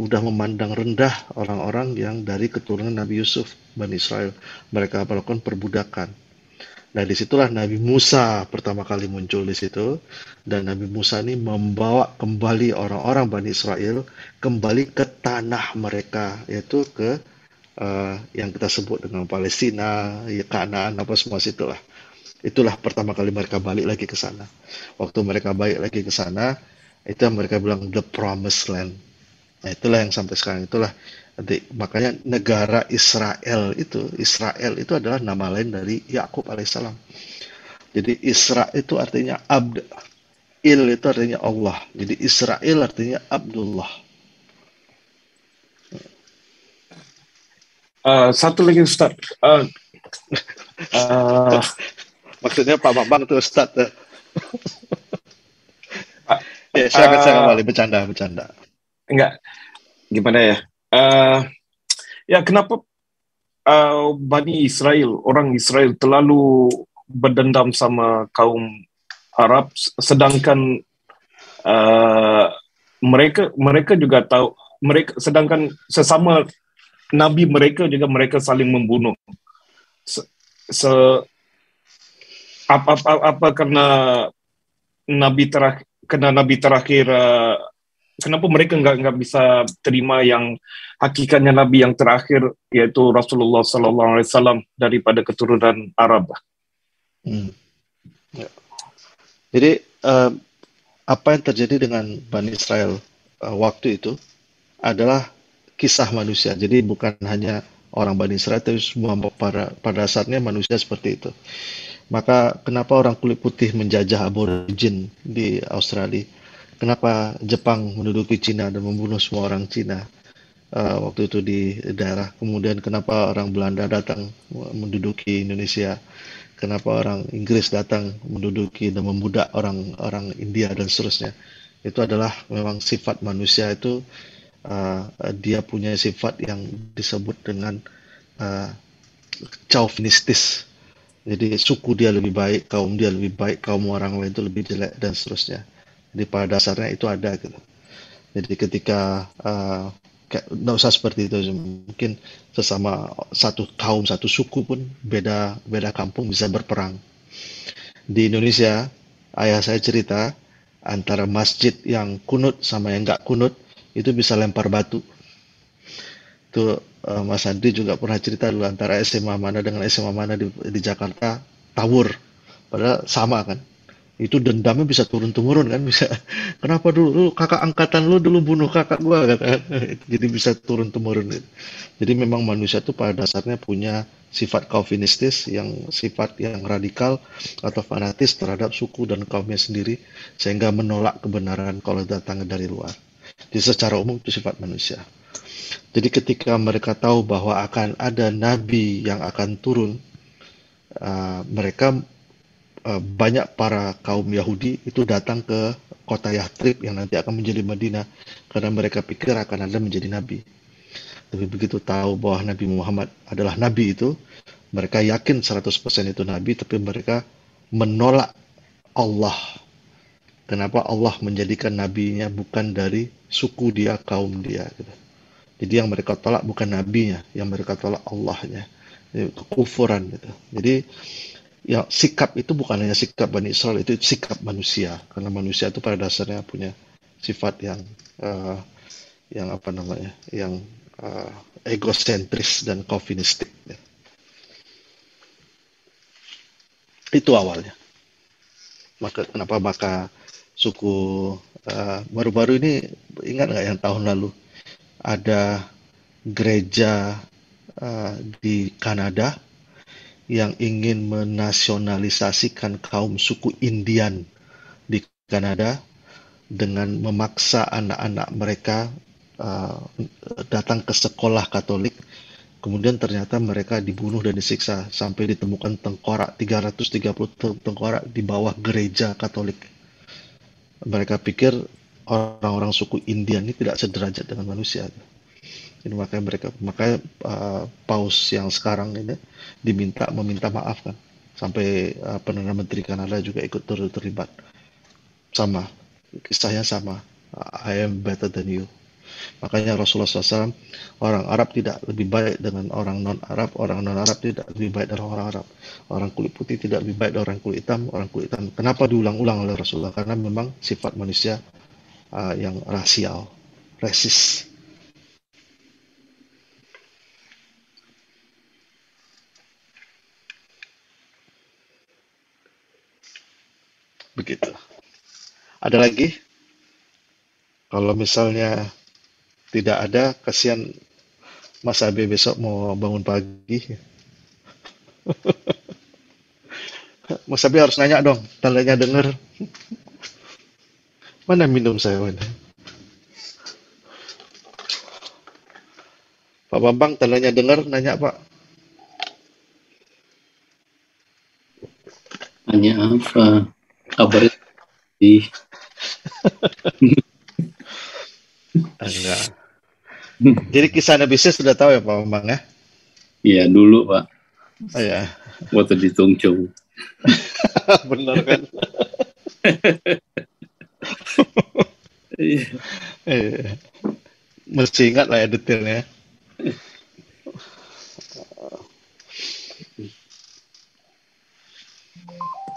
udah memandang rendah orang-orang yang dari keturunan Nabi Yusuf, Bani Israel. Mereka melakukan perbudakan. Nah, disitulah Nabi Musa pertama kali muncul di situ, dan Nabi Musa ini membawa kembali orang-orang Bani Israel kembali ke tanah mereka, yaitu ke yang kita sebut dengan Palestina, ya, Kanaan, apa semua situlah. Itulah pertama kali mereka balik lagi ke sana. Waktu mereka balik lagi ke sana, itu yang mereka bilang the promised land. Nah, itulah yang sampai sekarang itulah. Makanya negara Israel itu adalah nama lain dari Yakub alaihissalam. Jadi Isra itu artinya abd, il itu artinya Allah. Jadi Israel artinya Abdullah. Satu lagi Ustaz. Maksudnya Pak Bambang itu Ustaz. Ya, silakan kembali bercanda. Enggak, gimana ya? Ya kenapa Bani Israel, orang Israel terlalu berdendam sama kaum Arab, sedangkan mereka juga tahu, sedangkan sesama Nabi mereka juga mereka saling membunuh. Apa karena Nabi terakhir, kenapa mereka nggak bisa terima yang hakikatnya Nabi yang terakhir, yaitu Rasulullah SAW daripada keturunan Arab? Ya. Jadi apa yang terjadi dengan Bani Israel waktu itu adalah kisah manusia. Jadi bukan hanya orang Bani Israel, tapi semua pada saatnya manusia seperti itu. Maka kenapa orang kulit putih menjajah aborigin di Australia? Kenapa Jepang menduduki Cina dan membunuh semua orang Cina waktu itu di daerah? Kemudian kenapa orang Belanda datang menduduki Indonesia? Kenapa orang Inggris datang menduduki dan membudak orang India dan seterusnya? Itu adalah memang sifat manusia itu. Dia punya sifat yang disebut dengan chauvinistis. Jadi suku dia lebih baik, kaum dia lebih baik, kaum orang lain itu lebih jelek dan seterusnya. Jadi pada dasarnya itu ada gitu. Jadi ketika nggak usah seperti itu, mungkin sesama satu kaum, satu suku pun beda kampung bisa berperang. Di Indonesia, ayah saya cerita antara masjid yang kunut sama yang nggak kunut itu bisa lempar batu. Itu Mas Andri juga pernah cerita dulu antara SMA mana dengan SMA mana di Jakarta tawur, padahal sama kan. Itu dendamnya bisa turun-temurun kan, bisa. Kenapa dulu kakak angkatan lu dulu bunuh kakak gua kan. Jadi bisa turun-temurun. Jadi memang manusia itu pada dasarnya punya sifat kaufinistis, yang sifat yang radikal atau fanatis terhadap suku dan kaumnya sendiri, sehingga menolak kebenaran kalau datang dari luar. Jadi secara umum itu sifat manusia. Jadi ketika mereka tahu bahwa akan ada nabi yang akan turun, mereka banyak para kaum Yahudi itu datang ke kota Yathrib yang nanti akan menjadi Madinah, karena mereka pikir akan ada menjadi nabi. Tapi begitu tahu bahwa Nabi Muhammad adalah nabi itu, mereka yakin 100% itu nabi, tapi mereka menolak Allah. Kenapa Allah menjadikan nabinya bukan dari suku dia, kaum dia gitu. Jadi yang mereka tolak bukan nabinya, yang mereka tolak Allahnya. Kekufuran gitu. Jadi ya, sikap itu bukan hanya sikap Bani Israel, itu sikap manusia, karena manusia itu pada dasarnya punya sifat yang apa namanya, yang egosentris dan kaufinistik. Itu awalnya. Maka suku baru-baru ini, ingat nggak yang tahun lalu ada gereja di Kanada yang ingin menasionalisasikan kaum suku Indian di Kanada dengan memaksa anak-anak mereka datang ke sekolah Katolik. Kemudian ternyata mereka dibunuh dan disiksa sampai ditemukan tengkorak 330 tengkorak di bawah gereja Katolik. Mereka pikir orang-orang suku Indian ini tidak sederajat dengan manusia. Jadi makanya Paus yang sekarang ini meminta maaf kan, sampai Perdana Menteri Kanada juga ikut terlibat. Sama, kisahnya sama. I am better than you. Makanya Rasulullah SAW, orang Arab tidak lebih baik dengan orang non-Arab, orang non-Arab tidak lebih baik dari orang Arab, orang kulit putih tidak lebih baik dari orang kulit hitam. Kenapa diulang-ulang oleh Rasulullah? Karena memang sifat manusia yang rasial, resis. Begitu. Ada lagi? Kalau misalnya tidak ada, kasihan Mas Abe besok mau bangun pagi. Mas Abe harus nanya dong, tandanya dengar. Mana minum saya mana? Pak Bambang, tandanya dengar, nanya Pak. Nanya apa? Kabar di enggak. Jadi kisah Nabi Sis sudah tahu ya Pak Bambang ya? Iya dulu Pak. Oh ya. Waktu di Tongchou. Benar kan? Mesti ingat lah ya detailnya.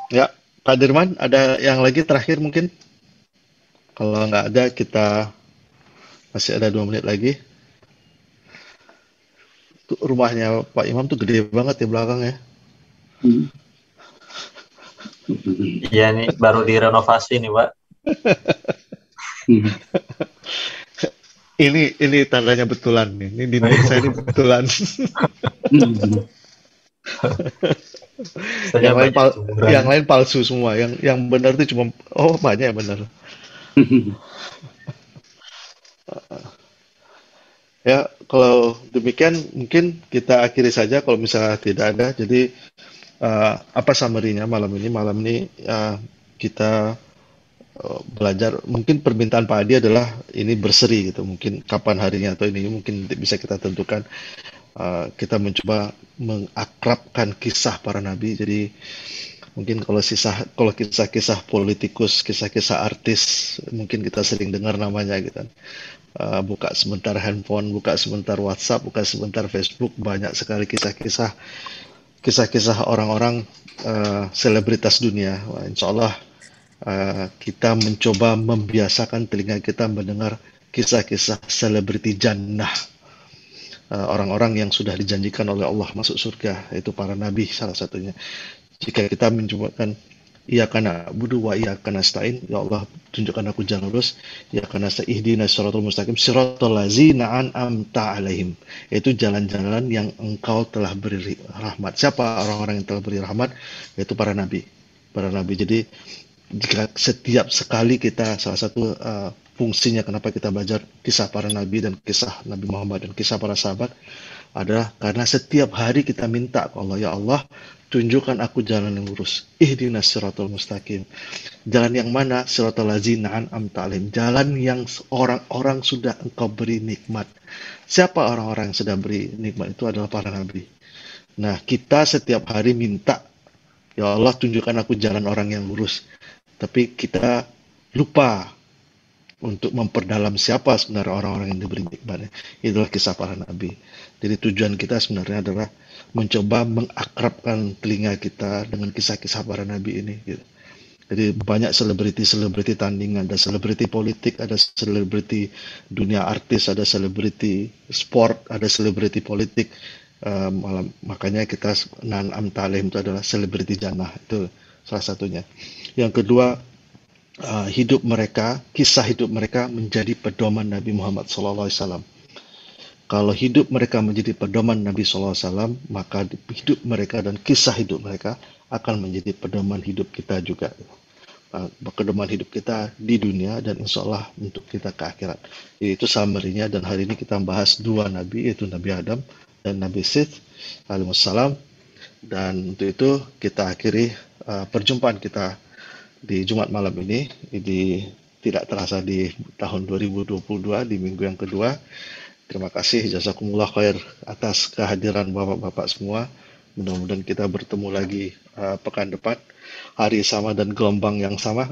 Ya, Pak Dirman, ada yang lagi terakhir mungkin? Kalau nggak ada, kita masih ada 2 menit lagi. Tuh, rumahnya Pak Imam tuh gede banget di belakang ya. Iya nih, baru direnovasi nih Pak. Ini tandanya betulan nih. Ini di Indonesia ini betulan. Yang lain palsu semua. Yang benar itu cuma banyak yang benar. Ya, kalau demikian mungkin kita akhiri saja kalau misalnya tidak ada. Jadi apa summary-nya malam ini? Malam ini kita belajar. Mungkin permintaan Pak Adi adalah ini berseri gitu. Mungkin kapan harinya atau ini mungkin bisa kita tentukan. Kita mencoba mengakrabkan kisah para nabi. Jadi mungkin kalau kisah-kisah politikus, kisah-kisah artis, mungkin kita sering dengar namanya gitu. Buka sebentar handphone, buka sebentar WhatsApp, buka sebentar Facebook, banyak sekali kisah-kisah orang-orang selebritas dunia. Insya Allah kita mencoba membiasakan telinga kita mendengar kisah-kisah selebriti jannah, orang-orang yang sudah dijanjikan oleh Allah masuk surga, yaitu para nabi salah satunya. Jika kita mencobakan Iyyaka na'budu wa iyyaka nasta'in, ya Allah tunjukkan aku jalan lurus, iyyaka nasta'in ihdinas siratal mustaqim siratal ladzina an'amta 'alaihim, yaitu jalan-jalan yang engkau telah beri rahmat. Siapa orang-orang yang telah beri rahmat? Yaitu para nabi. Jadi jika setiap sekali kita, salah satu fungsinya kenapa kita belajar kisah para nabi dan kisah Nabi Muhammad dan kisah para sahabat adalah karena setiap hari kita minta ke Allah, ya Allah tunjukkan aku jalan yang lurus. Ihdinas siratal mustaqim. Jalan yang mana? Siratal ladzina an'amta 'alaihim. Jalan yang orang-orang sudah engkau beri nikmat. Siapa orang-orang yang sudah beri nikmat? Itu adalah para nabi. Nah, kita setiap hari minta, ya Allah tunjukkan aku jalan orang yang lurus. Tapi kita lupa untuk memperdalam siapa sebenarnya orang-orang yang diberi nikmatnya. Itulah kisah para nabi. Jadi tujuan kita sebenarnya adalah mencoba mengakrabkan telinga kita dengan kisah-kisah para nabi ini. Gitu. Jadi banyak selebriti tanding, ada selebriti politik, ada selebriti dunia artis, ada selebriti sport, ada selebriti politik. Makanya kita An'amta 'alaihim itu adalah selebriti jannah, itu salah satunya. Yang kedua, hidup mereka, kisah hidup mereka menjadi pedoman Nabi Muhammad SAW. Kalau hidup mereka menjadi pedoman Nabi SAW, maka hidup mereka dan kisah hidup mereka akan menjadi pedoman hidup kita juga. Pedoman hidup kita di dunia dan insya Allah untuk kita ke akhirat. Itu summary-nya, dan hari ini kita bahas dua Nabi, yaitu Nabi Adam dan Nabi Sith alaihissalam. Dan untuk itu kita akhiri perjumpaan kita di Jumat malam ini. Tidak terasa di tahun 2022, di minggu yang kedua. Terima kasih, jazakumullah khair atas kehadiran bapak-bapak semua. Mudah-mudahan kita bertemu lagi pekan depan, hari sama dan gelombang yang sama.